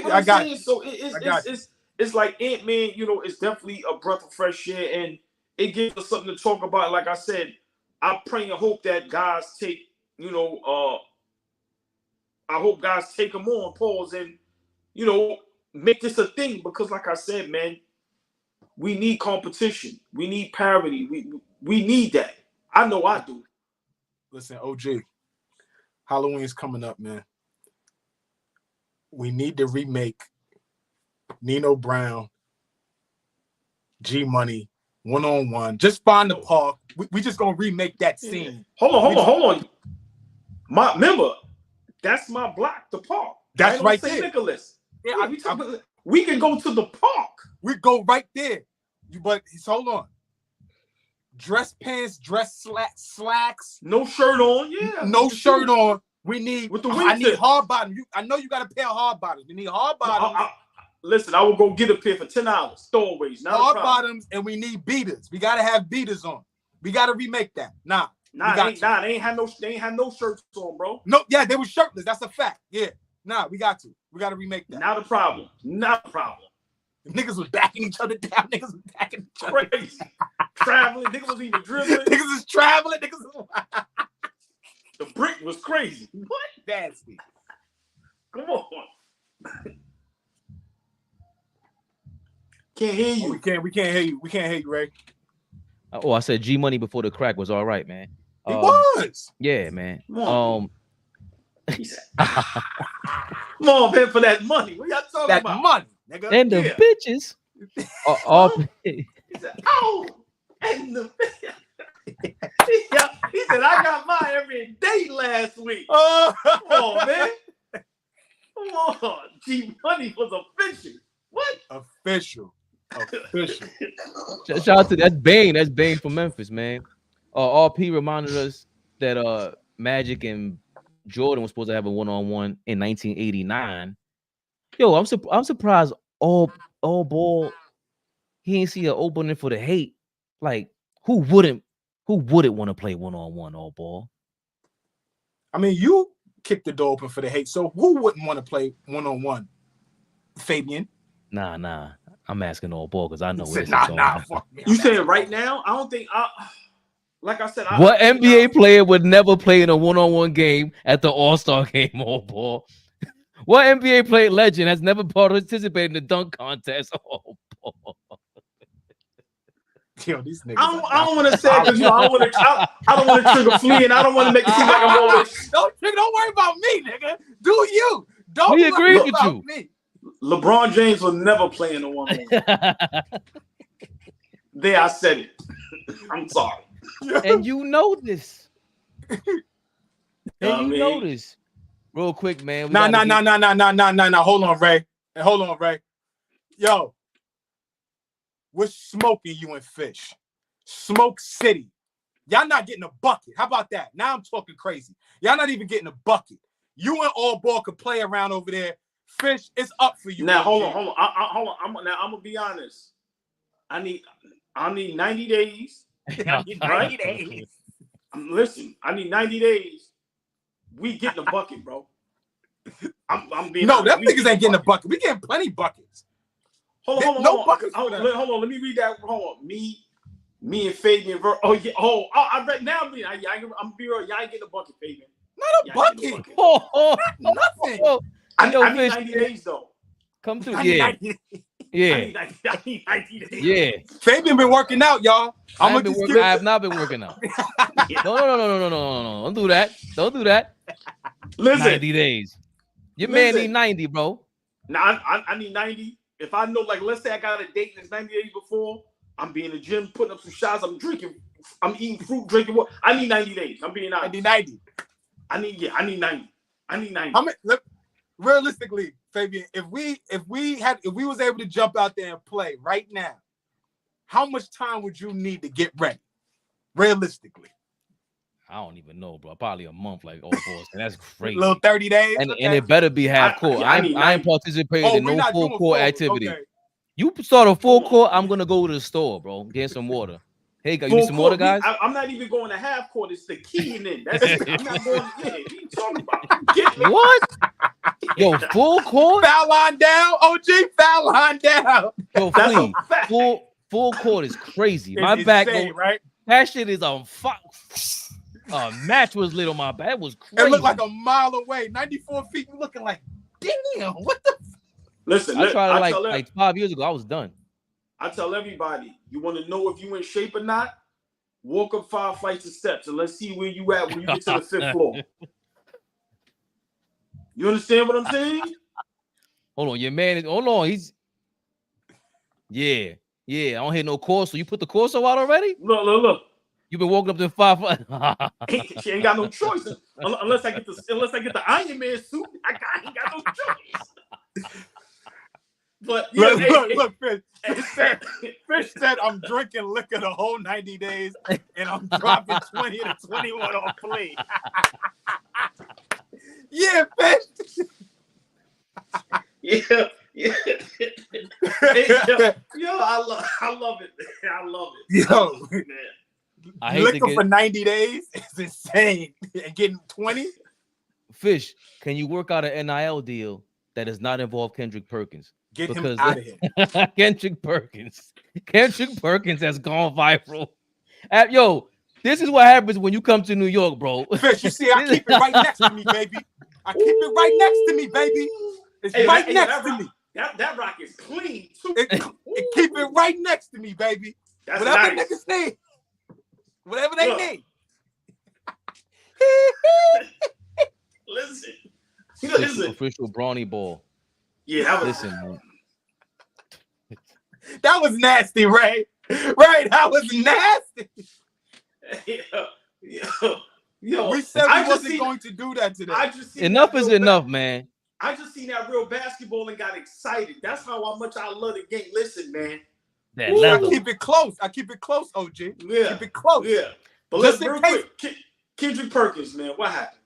what I'm saying? So it's like Ant-Man, it's definitely a breath of fresh air, and it gives us something to talk about. Like I said, I pray and hope that guys take, I hope guys take them on, pause, and make this a thing, because like I said, man, we need competition. We need parity. We need that. I know I do. Listen, OG, Halloween's coming up, man. We need to remake Nino Brown, G Money, 1-on-1. Just find the park. We just gonna remake that scene. Hold on. Remember, that's my block, the park. That's right there. Nicholas. Yeah, we can go to the park. We go right there. But hold on. Dress pants, dress slacks. No shirt on. Yeah. No shirt on. We need. With the I need hard bottom. I know you got a pair of hard bottoms. We need hard bottoms. Listen, I will go get a pair for $10. Stowaways. Hard bottoms, and we need beaters. We gotta have beaters on. We gotta remake that. They ain't had no shirts on, bro. No, yeah, they were shirtless. That's a fact. Yeah. We got to. We gotta remake that. Not a problem. Niggas was backing each other down. Niggas was backing each other. Crazy. Traveling. Niggas was even dribbling. Niggas is traveling. The brick was crazy. What? Nasty. Come on. Can't hear you. We can't hear you. We can't hear you, Ray. Oh, I said G Money before the crack was all right, man. It was. Yeah, man. He said, come on, man, for that money. What y'all talking about? That money, nigga. And the bitches. He said, oh, and the he said, I got mine every day last week. Come on, man. Come on. G Money was official. What? Official. Shout out to that's Bane. That's Bane from Memphis, man. RP reminded us that Magic and Jordan was supposed to have a 1-on-1 in 1989. Yo, I'm surprised AllBall he ain't see an opening for the hate. Like, who wouldn't want to play 1-on-1 AllBall? I mean, you kicked the door open for the hate, so who wouldn't want to play 1-on-1? Fabian? Nah. I'm asking AllBall because I know what it's You saying right now? I don't think like I said, what NBA player would never play in a 1-on-1 game at the All-Star game, AllBall? What NBA player legend has never participated in the dunk contest? AllBall. Yo, these niggas. I don't want to say because I don't want to trigger Flea, and I don't want to make it seem like I'm always. Don't worry about me, nigga. Do you? Don't. We agree with you. Me. LeBron James will never play in a 1-on-1. There, I said it. I'm sorry. And you know this. Know this. Real quick, man. Nah. Hold on, Ray. Yo, we're smoking you and Fish. Smoke City. Y'all not getting a bucket. How about that? Now I'm talking crazy. Y'all not even getting a bucket. You and AllBall could play around over there. Fish, it's up for you. Now hold on. I'm gonna be honest. I need 90 days. I need 90 days. Listen, I need 90 days. We getting a bucket, bro. I'm being no, them niggas ain't getting a bucket. We getting plenty buckets. Hold on. No buckets. Hold on. Let me read that. Hold on. Me and Fabian. Oh yeah. Oh, I read now. I'm be real. Y'all ain't getting a bucket, Fabian. Not a bucket. Nothing. I need 90 days though. Come through. I Yeah. need 90 days. Yeah. Fabian been working out, y'all. I have not been working out. No. Don't do that. Listen. 90 days. Your man need 90, bro. Nah, I need 90. If I know, like, let's say I got a date and it's 90 days before, I'm being in the gym, putting up some shots, I'm eating fruit, drinking water. I need 90 days. I'm being honest. I need 90. I need 90. How many, realistically, Fabian, if we was able to jump out there and play right now, how much time would you need to get ready? Realistically. I don't even know, bro. Probably a month, like boss. That's crazy. A little 30 days. And it better be half court. I ain't participating in no full court activity. Okay. You start a full court, I'm gonna go to the store, bro. Get some water. Hey, you need some water, guys? I'm not even going to half court. It's the keying in. That's it. I'm not going. Yeah, what are you talking about? What? Yo, full court? Foul line down, OG. Foul line down. Yo, please. Full court is crazy. My back, right? That shit is on fuck. A match was lit on my back. It was crazy. It looked like a mile away. 94 feet. You looking like, damn, what the? Listen, I tried like 5 years ago. I was done. I tell everybody, you want to know if you in shape or not? Walk up 5 flights of steps and let's see where you at when you get to the 5th floor. You understand what I'm saying? Hold on, your man is. Hold on, he's. Yeah. I don't hear no Corso. You put the Corso out already? Look. You've been walking up to 5 She ain't got no choice unless I get the Iron Man suit. I ain't got no choice. But look, Fish said I'm drinking liquor the whole 90 days and I'm dropping 20 to 21 on play. Yeah, Fish. Yeah. Yo, I love it. I love it. Yo, man. I hate liquor for 90 days is insane. And getting 20. Fish, can you work out an NIL deal that does not involve Kendrick Perkins? Get him out of here. Kendrick Perkins has gone viral. Yo, this is what happens when you come to New York, bro. Fish, you see, I keep it right next to me, baby. I keep it right next to me, baby. It's right next to me. That rock is clean too. It keep it right next to me, baby. That's whatever nice. Niggas need. Whatever they need. Listen. Official Bronny ball. Yeah, listen, man. That was nasty, Ray. Right, that was nasty. Yo, we said we wasn't going to do that today. Enough is enough, man. I just seen that real basketball and got excited. That's how much I love the game. Listen, man. I keep it close. OG. Yeah. Keep it close. Yeah. But let's real quick. Kendrick Perkins, man. What happened?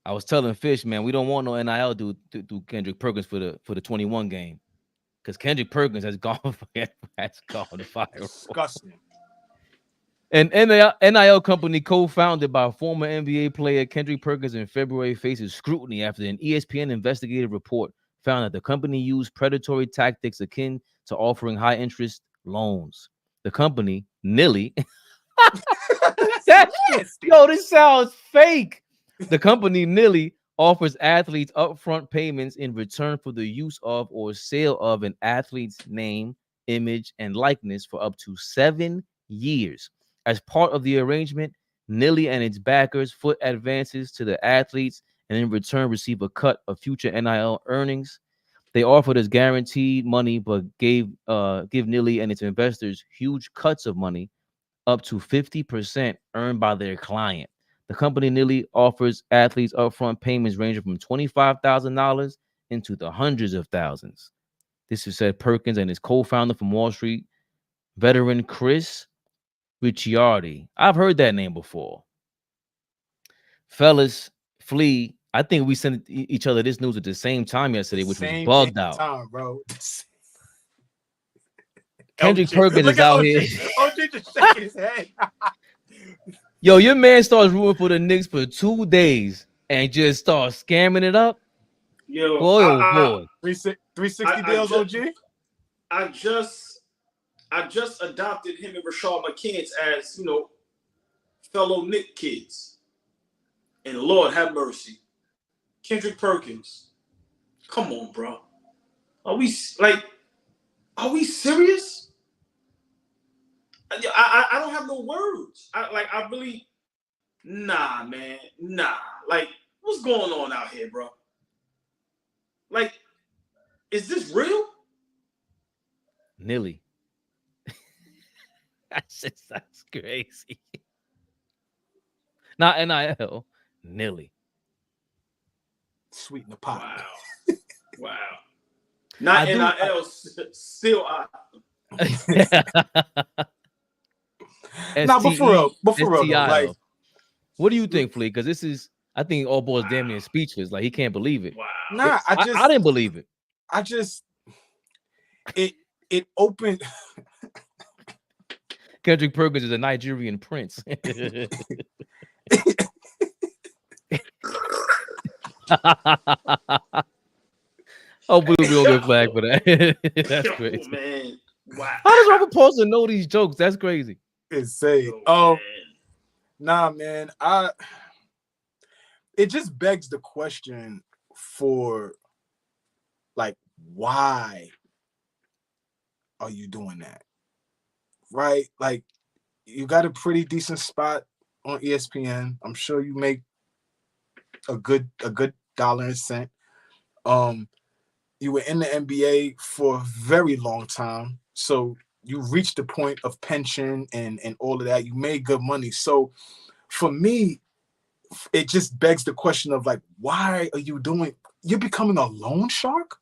I was telling Fish, man, we don't want no NIL do Kendrick Perkins for the 21 game. Because Kendrick Perkins has gone viral. Disgusting. An NIL company co-founded by former NBA player Kendrick Perkins in February faces scrutiny after an ESPN investigative report found that the company used predatory tactics akin to offering high-interest loans. The company, Nilly, this sounds fake. The company, Nilly, offers athletes upfront payments in return for the use of or sale of an athlete's name, image, and likeness for up to 7 years. As part of the arrangement, Nilly and its backers foot advances to the athletes and in return receive a cut of future NIL earnings. They offered as guaranteed money, but give Nilly and its investors huge cuts of money, up to 50% earned by their client. The company Nilly offers athletes upfront payments ranging from $25,000 into the hundreds of thousands. This is said Perkins and his co-founder from Wall Street, veteran Chris Ricciardi. I've heard that name before. Fellas, flee. I think we sent each other this news at the same time yesterday, which was bugged out. Bro. Kendrick Perkins is out here. OG just shaking his head. Yo, your man starts rooting for the Knicks for 2 days and just starts scamming it up. Yo, boy. 360 deals, OG. I just adopted him and Rashad McCants as, fellow Nick kids. And Lord have mercy. Kendrick Perkins. Come on, bro. Are we serious? I don't have no words. Nah, man. Nah. Like, what's going on out here, bro? Like, is this real? Nilly. That's crazy. Not NIL. Nilly. Sweeten the pot. Wow. Not NIL, still I. Nah, but for real though, like, what do you think, Flea? Because I think AllBall is damn near speechless. Like, he can't believe it. Wow. Nah, I didn't believe it. It opened. Kendrick Perkins is a Nigerian prince. Oh, we don't get flagged for that. That's crazy. Man. Wow. How does Robert Paulson know these jokes? That's crazy. Insane. Nah, man. It just begs the question for, like, why are you doing that? Right? Like, you got a pretty decent spot on ESPN. I'm sure you make a good dollar and cent. You were in the NBA for a very long time, so you reached the point of pension and all of that. You made good money. So for me, it just begs the question of, like, why are you doing? You're becoming a loan shark?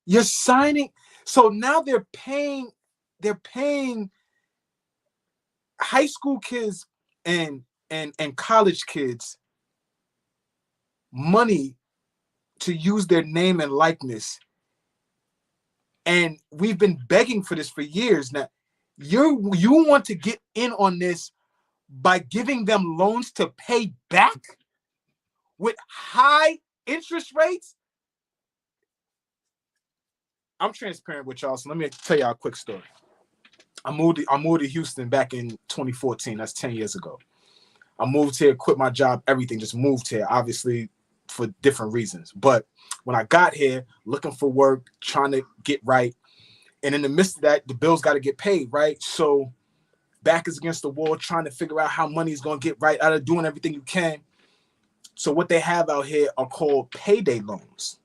You're signing. So now they're paying high school kids and college kids money to use their name and likeness. And we've been begging for this for years now. You want to get in on this by giving them loans to pay back with high interest rates? I'm transparent with y'all, so let me tell y'all a quick story. I moved to Houston back in 2014. That's 10 years ago. I moved here, quit my job, everything, just moved here, obviously for different reasons. But when I got here, looking for work, trying to get right, and in the midst of that, the bills got to get paid, right? So back is against the wall, trying to figure out how money is going to get right out of doing everything you can. So what they have out here are called payday loans.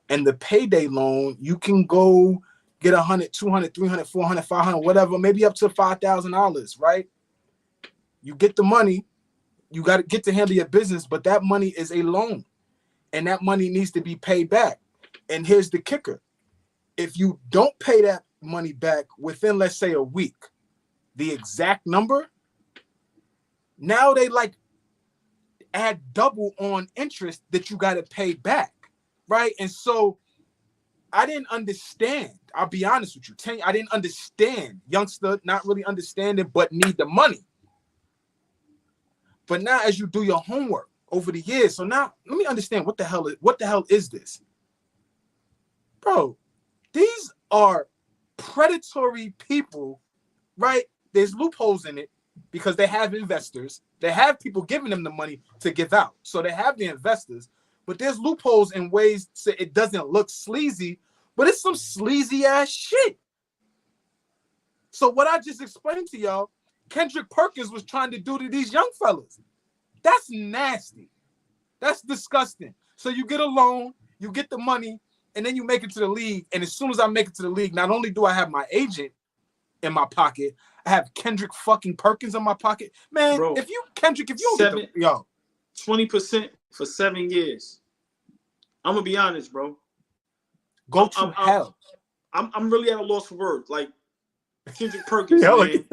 And the payday loan, you can go get $100, $200, $300, $400, $500, whatever, maybe up to $5,000, right? You get the money, you got to get to handle your business, but that money is a loan, and that money needs to be paid back. And here's the kicker. If you don't pay that money back within, let's say, a week, the exact number, now they like add double on interest that you got to pay back, right? And so I didn't understand. I'll be honest with you. I didn't understand. Youngster, not really understanding, but need the money. But now as you do your homework over the years, so now let me understand what the hell is this? Bro, these are predatory people, right? There's loopholes in it because they have investors. They have people giving them the money to give out. So they have the investors, but there's loopholes in ways so it doesn't look sleazy, but it's some sleazy ass shit. So what I just explained to y'all, Kendrick Perkins was trying to do to these young fellas. That's nasty. That's disgusting. So you get a loan, you get the money, and then you make it to the league. And as soon as I make it to the league, not only do I have my agent in my pocket, I have Kendrick fucking Perkins in my pocket. Man, bro, if you don't get the, 20% for 7 years. I'm gonna be honest, bro. Go to hell. I'm really at a loss for words. Like Kendrick Perkins, man.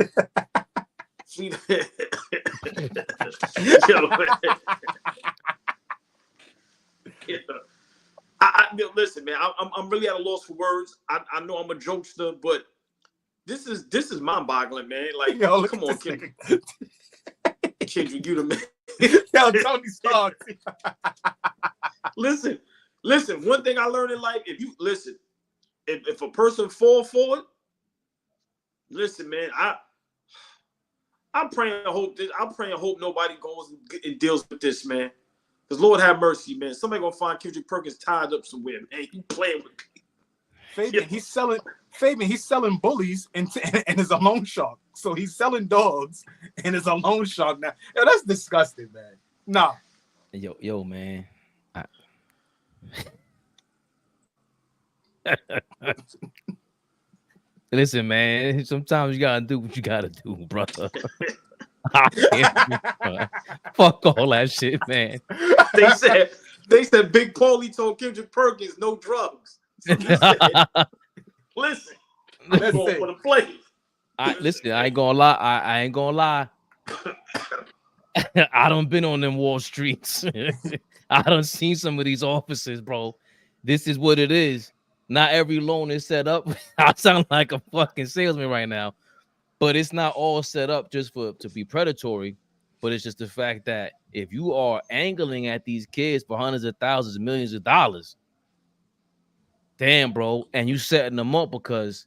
Listen, man. I'm really at a loss for words. I know I'm a jokester, but this is mind-boggling, man. Like, come on, Kendrick. Kendrick, you the man. Yo, Tony Stark. Listen. One thing I learned in life: if you listen, if a person fall for it, listen, man. I'm praying hope nobody goes and deals with this, man. Because Lord have mercy, man. Somebody gonna find Kendrick Perkins tied up somewhere, man. He playing with me. Fabian, he's selling bullies and is a loan shark. So he's selling dogs and is a loan shark now. Yo, that's disgusting, man. Nah. Yo, man. Listen, man. Sometimes you gotta do what you gotta do, brother. Fuck all that shit, man. They said Big Paulie told Kendrick Perkins no drugs. So he said, listen, I'm going for the plays. Listen, I ain't gonna lie. I ain't gonna lie. I done been on them Wall Streets. I done seen some of these offices, bro. This is what it is. Not every loan is set up. I sound like a fucking salesman right now, but it's not all set up just to be predatory. But it's just the fact that if you are angling at these kids for hundreds of thousands, millions of dollars, damn, bro, and you setting them up because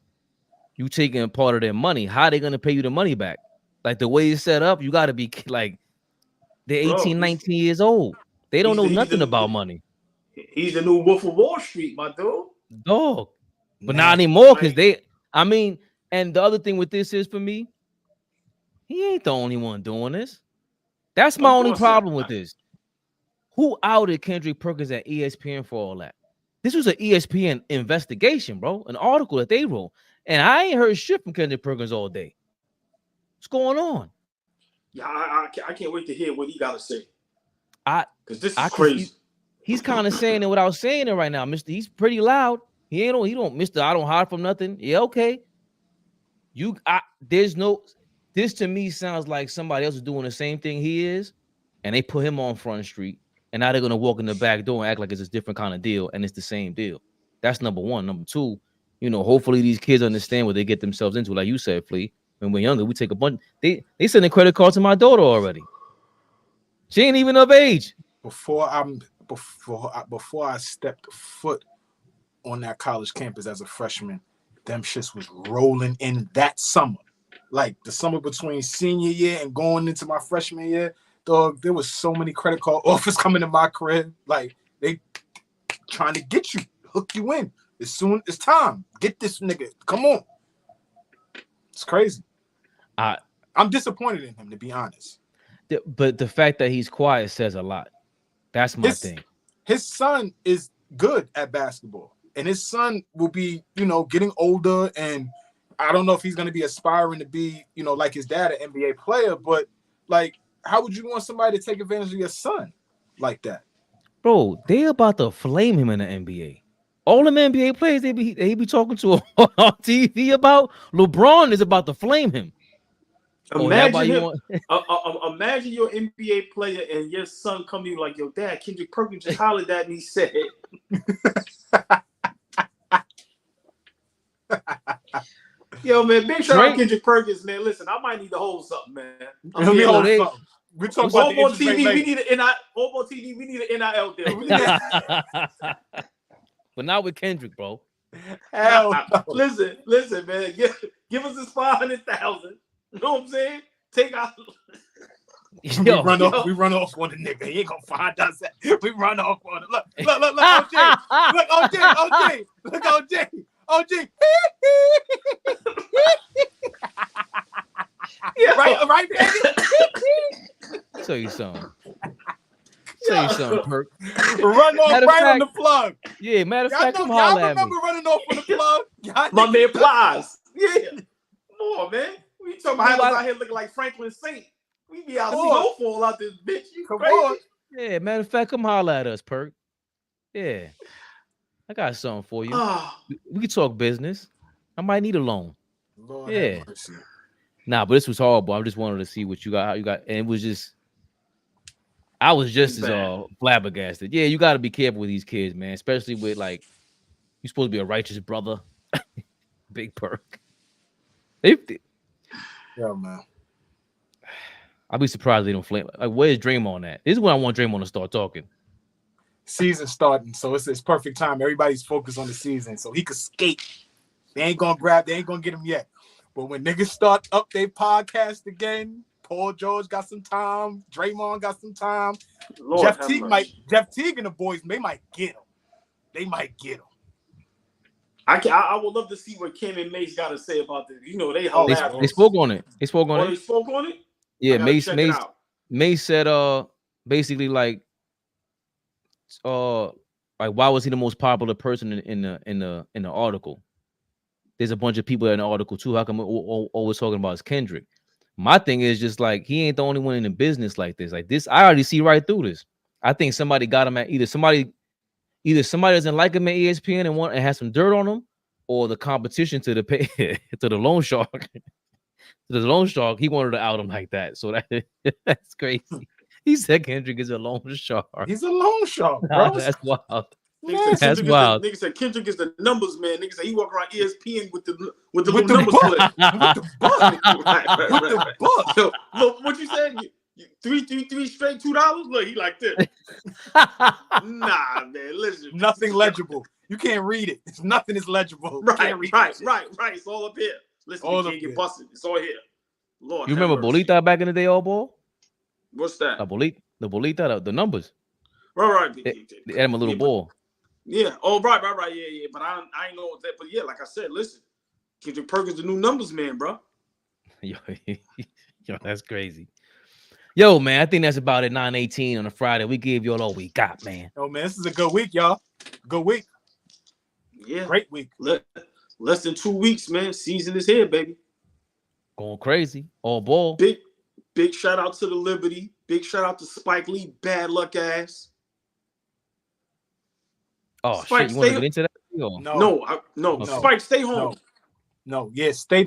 you taking a part of their money, how are they gonna pay you the money back? Like the way it's set up, you got to be like they're 18, 19 years old. They don't know nothing about money. He's the new Wolf of Wall Street, my dude. Dog. But not anymore because and the other thing with this is for me, he ain't the only one doing this. That's my only problem with this. Who outed Kendrick Perkins at ESPN for all that? This was an ESPN investigation, bro. An article that they wrote. And I ain't heard shit from Kendrick Perkins all day. What's going on? Yeah, I can't wait to hear what he got to say. Because this is crazy. He's kind of saying it without saying it right now, Mister. He's pretty loud. He don't, Mister. I don't hide from nothing. Yeah, okay. This to me sounds like somebody else is doing the same thing he is, and they put him on Front Street, and now they're gonna walk in the back door and act like it's a different kind of deal, and it's the same deal. That's number one. Number two, hopefully these kids understand what they get themselves into. Like you said, Flea, when we're younger, we take a bunch. They send a credit card to my daughter already. She ain't even of age. Before I stepped foot on that college campus as a freshman, them shits was rolling in that summer. Like the summer between senior year and going into my freshman year, dog, there was so many credit card offers coming to my crib. Like they trying to get you, hook you in. As soon as time, get this nigga. Come on. It's crazy. I'm disappointed in him, to be honest. But the fact that he's quiet says a lot. That's my thing. His son is good at basketball, and his son will be, getting older, and I don't know if he's going to be aspiring to be, like his dad, an NBA player, but like, how would you want somebody to take advantage of your son like that? Bro, they about to flame him in the NBA. All them NBA players they be talking to on TV about, LeBron is about to flame him. Imagine imagine your NBA player and your son coming to you like, yo, dad, Kendrick Perkins just hollered at me, said, yo, man, big shout out Kendrick Perkins, man. Listen, I might need to hold something, man. We're talking about AllBall TV. We need an AllBall TV. We need an NIL deal. But not with Kendrick, bro. Hell, no. Listen, man. Give us this 500,000. You know what I'm saying? Take out. We run off on the nigga. He ain't gonna find us. We run off on it. Look, OJ. Look, OJ. Yeah. Right, baby. Tell you something, Perk. Run off on the plug. Yeah, matter of fact, come holler at me. Remember running off on the plug? My man Plies. Yeah. Come on, man. We talking about having out here looking like Franklin Saint. We be out snowfall out this bitch. You come crazy? On. Yeah, matter of fact, come holler at us, Perk. Yeah. I got something for you. We can talk business. I might need a loan. Lord have mercy. Nah, but this was horrible. I just wanted to see what you got, how you got, and it was just I was just as flabbergasted. Yeah, you got to be careful with these kids, man, especially with like you're supposed to be a righteous brother. Big Perk. Yeah, man. I'd be surprised they don't flame. Like, where's Draymond at? This is when I want Draymond to start talking. Season starting, so it's perfect time. Everybody's focused on the season, so he could skate. They ain't gonna get him yet. But when niggas start up their podcast again, Paul George got some time, Draymond got some time. Jeff Teague and the boys, they might get him. They might get him. I would love to see what Ken and Mace got to say about this. You know, they spoke on it. They spoke on it. They spoke on it? Yeah, Mace said basically like why was he the most popular person in the article? There's a bunch of people in the article too. How come all we're talking about is Kendrick? My thing is just like he ain't the only one in the business like this. Like this, I already see right through this. I think somebody got him at either somebody doesn't like him at ESPN and has some dirt on him, or the competition to the to the loan shark. The loan shark, he wanted to out him like that. So that's crazy. He said Kendrick is a loan shark. He's a loan shark, bro. That's wild. That's wild. Nigga said Kendrick is the numbers man. Nigga said he walk around ESPN with the numbers split. With the book. With the book. So, look, what you said? Three straight $2? Look, he like this. Nah, man. Listen. Nothing legible. You can't read it. Nothing is legible. Right. It's all up here. Listen, you can't get busted. It's all here. Lord, you remember Bolita back in the day, AllBall? What's that? The Bolita, the numbers. Right. They had him a little ball. Yeah. Oh, right. Yeah. But I ain't know that. But yeah, like I said, listen, Kendrick Perkins, the new numbers man, bro. Yo, that's crazy. Yo, man, I think that's about it. 9:18 on a Friday. We gave y'all all we got, man. Oh, man, this is a good week, y'all. Good week. Yeah. Great week. Less than 2 weeks, man. Season is here, baby. Going crazy. AllBall. Big shout out to the Liberty. Big shout out to Spike Lee. Bad luck ass. Oh, Spike, shit. You want to get into that? No. Spike, stay home. No. Yeah, stay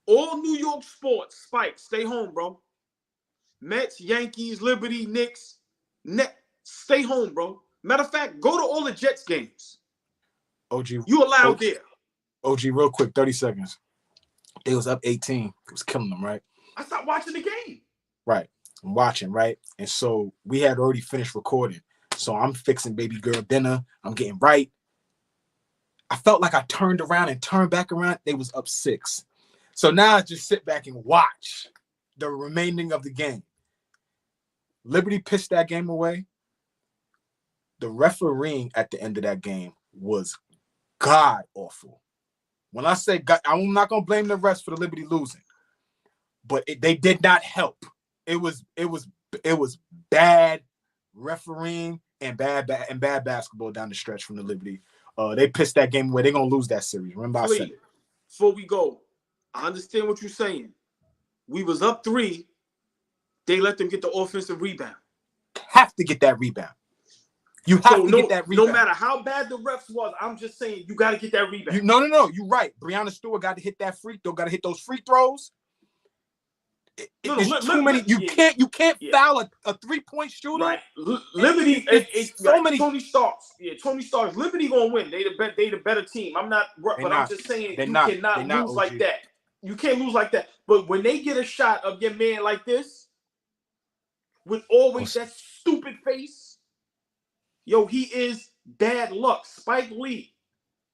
All New York sports. Spike, stay home, bro. Mets, Yankees, Liberty, Knicks. Stay home, bro. Matter of fact, go to all the Jets games. OG. You allowed there. OG, real quick, 30 seconds. They was up 18. It was killing them, right? I stopped watching the game. Right. I'm watching, right? And so we had already finished recording. So I'm fixing baby girl dinner. I'm getting right. I felt like I turned around and turned back around. They was up 6. So now I just sit back and watch the remaining of the game. Liberty pitched that game away. The refereeing at the end of that game was god awful. When I say God, I'm not gonna blame the refs for the Liberty losing, but they did not help. It was bad refereeing and bad basketball down the stretch from the Liberty. They pissed that game away. They're gonna lose that series. Remember I said it. Before we go, I understand what you're saying. We was up 3. They let them get the offensive rebound. Have to get that rebound. You have to get that rebound. No matter how bad the refs was, I'm just saying you got to get that rebound. No. You're right. Breonna Stewart got to hit that free throw. Got to hit those free throws. It's too many. You can't foul a 3-point shooter. Right. Liberty. It's so many. Tony Starks. Yeah, Tony Starks. Liberty gonna win. They the better team. I'm just saying you cannot lose like that. You can't lose like that. But when they get a shot of your man like this, with always that stupid face, yo, he is bad luck. Spike Lee,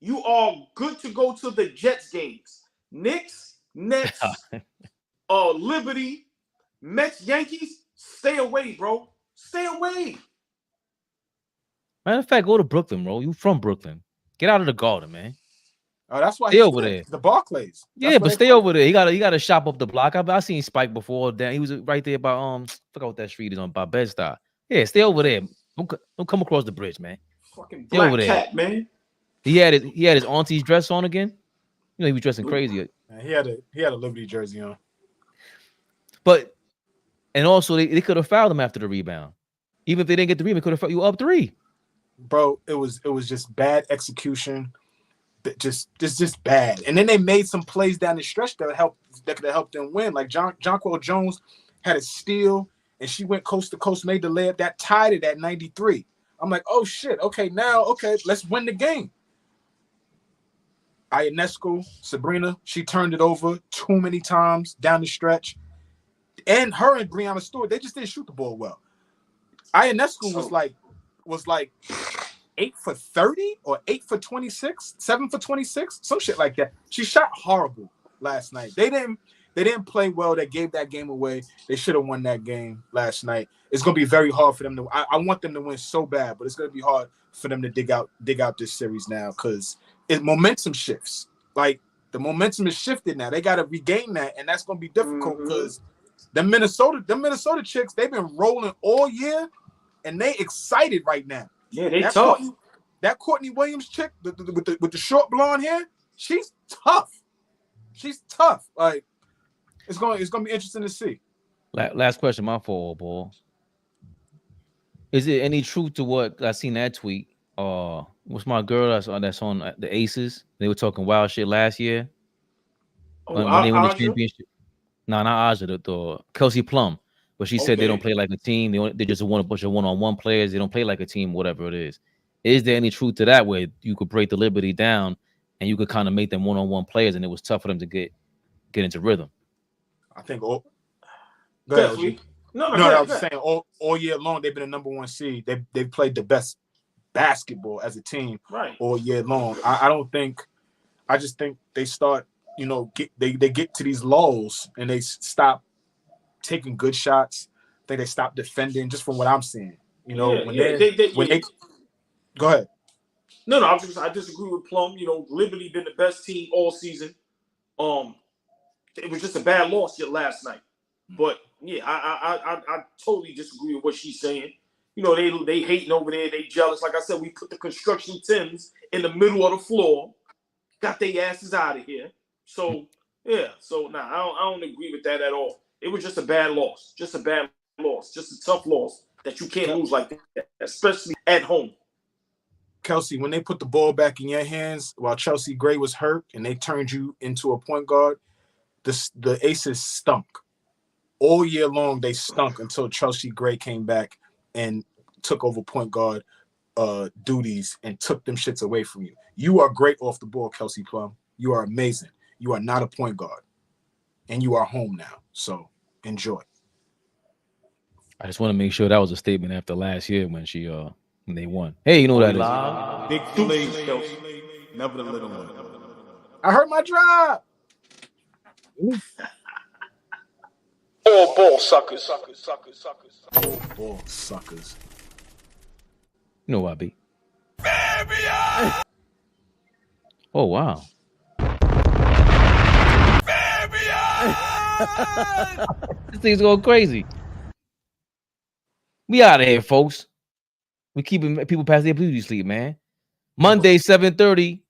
you are good to go to the Jets games. Knicks, Nets, Liberty, Mets, Yankees, stay away, bro. Stay away. Matter of fact, go to Brooklyn, bro. You from Brooklyn. Get out of the Garden, man. Oh, that's why stay over there. The Barclays. Yeah, but stay over there. He got to shop up the block. I seen Spike before. He was right there by forgot what that street is on by Bed-Stuy. Yeah, stay over there. Don't come across the bridge, man. Fucking black cat, man. He had his auntie's dress on again. You know he was dressing crazy. He had a Liberty jersey on. But and also they could have fouled him after the rebound. Even if they didn't get the rebound, could have fouled you up 3. Bro, it was just bad execution. Just bad. And then they made some plays down the stretch that could have helped them win. Like Jonquel Jones had a steal and she went coast to coast, made the layup that tied it at 93. I'm like, oh shit, okay, let's win the game. Ionescu, Sabrina, she turned it over too many times down the stretch. and her and Breonna Stewart, they just didn't shoot the ball well. Ionescu was like 8 for 30 or 8 for 26, 7 for 26, some shit like that. She shot horrible last night. They didn't play well. They gave that game away. They should have won that game last night. It's gonna be very hard for them to. I want them to win so bad, but it's gonna be hard for them to dig out this series now because momentum shifts. Like the momentum is shifted now. They got to regain that, and that's gonna be difficult because the Minnesota chicks, they've been rolling all year, and they excited right now. Yeah, they tough. That Courtney Williams chick with the short blonde hair, she's tough. She's tough. Like it's gonna be interesting to see. Last question, my fault, ball. Is it any truth to what I seen that tweet? What's my girl that's on the Aces? They were talking wild shit last year when they won the championship. No, not Aja, the Kelsey Plum. But she said they don't play like a team. They just want a bunch of one-on-one players. They don't play like a team, whatever it is. Is there any truth to that where you could break the Liberty down and you could kind of make them one-on-one players and it was tough for them to get into rhythm? I think go ahead, No, I was saying all year long they've been a number one seed. They've played the best basketball as a team all year long. I just think they start, they get to these lulls and they stop taking good shots. I think they stop defending just from what I'm seeing. Go ahead. No, I disagree with Plum. Liberty been the best team all season. It was just a bad loss last night. But yeah, I totally disagree with what she's saying. They hating over there, they jealous. Like I said, we put the construction Tims in the middle of the floor, got their asses out of here. So yeah, I don't agree with that at all. It was just a bad loss, just a tough loss that you can't lose like that, especially at home. Kelsey, when they put the ball back in your hands while Chelsea Gray was hurt and they turned you into a point guard, the Aces stunk. All year long, they stunk until Chelsea Gray came back and took over point guard duties and took them shits away from you. You are great off the ball, Kelsey Plum. You are amazing. You are not a point guard. And you are home now. So enjoy. I just want to make sure that was a statement after last year when they won. Hey, you know what that is? Big plays, Kelsey. Never the little one. I heard my drop. All ball suckers. All ball suckers. You know what I be? Fabian! Oh, wow. Fabian! This thing's going crazy. We out of here, folks. We keeping people past their beauty sleep, man. Monday, 7:30.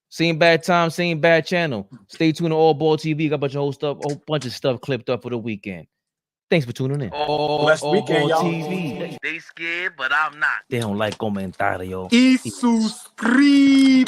Same bad time, same bad channel. Stay tuned to AllBall TV. Got a whole bunch of stuff clipped up for the weekend. Thanks for tuning in. Blessed weekend, y'all. TV. They scared, but I'm not. They don't like comentario. Y suscribe.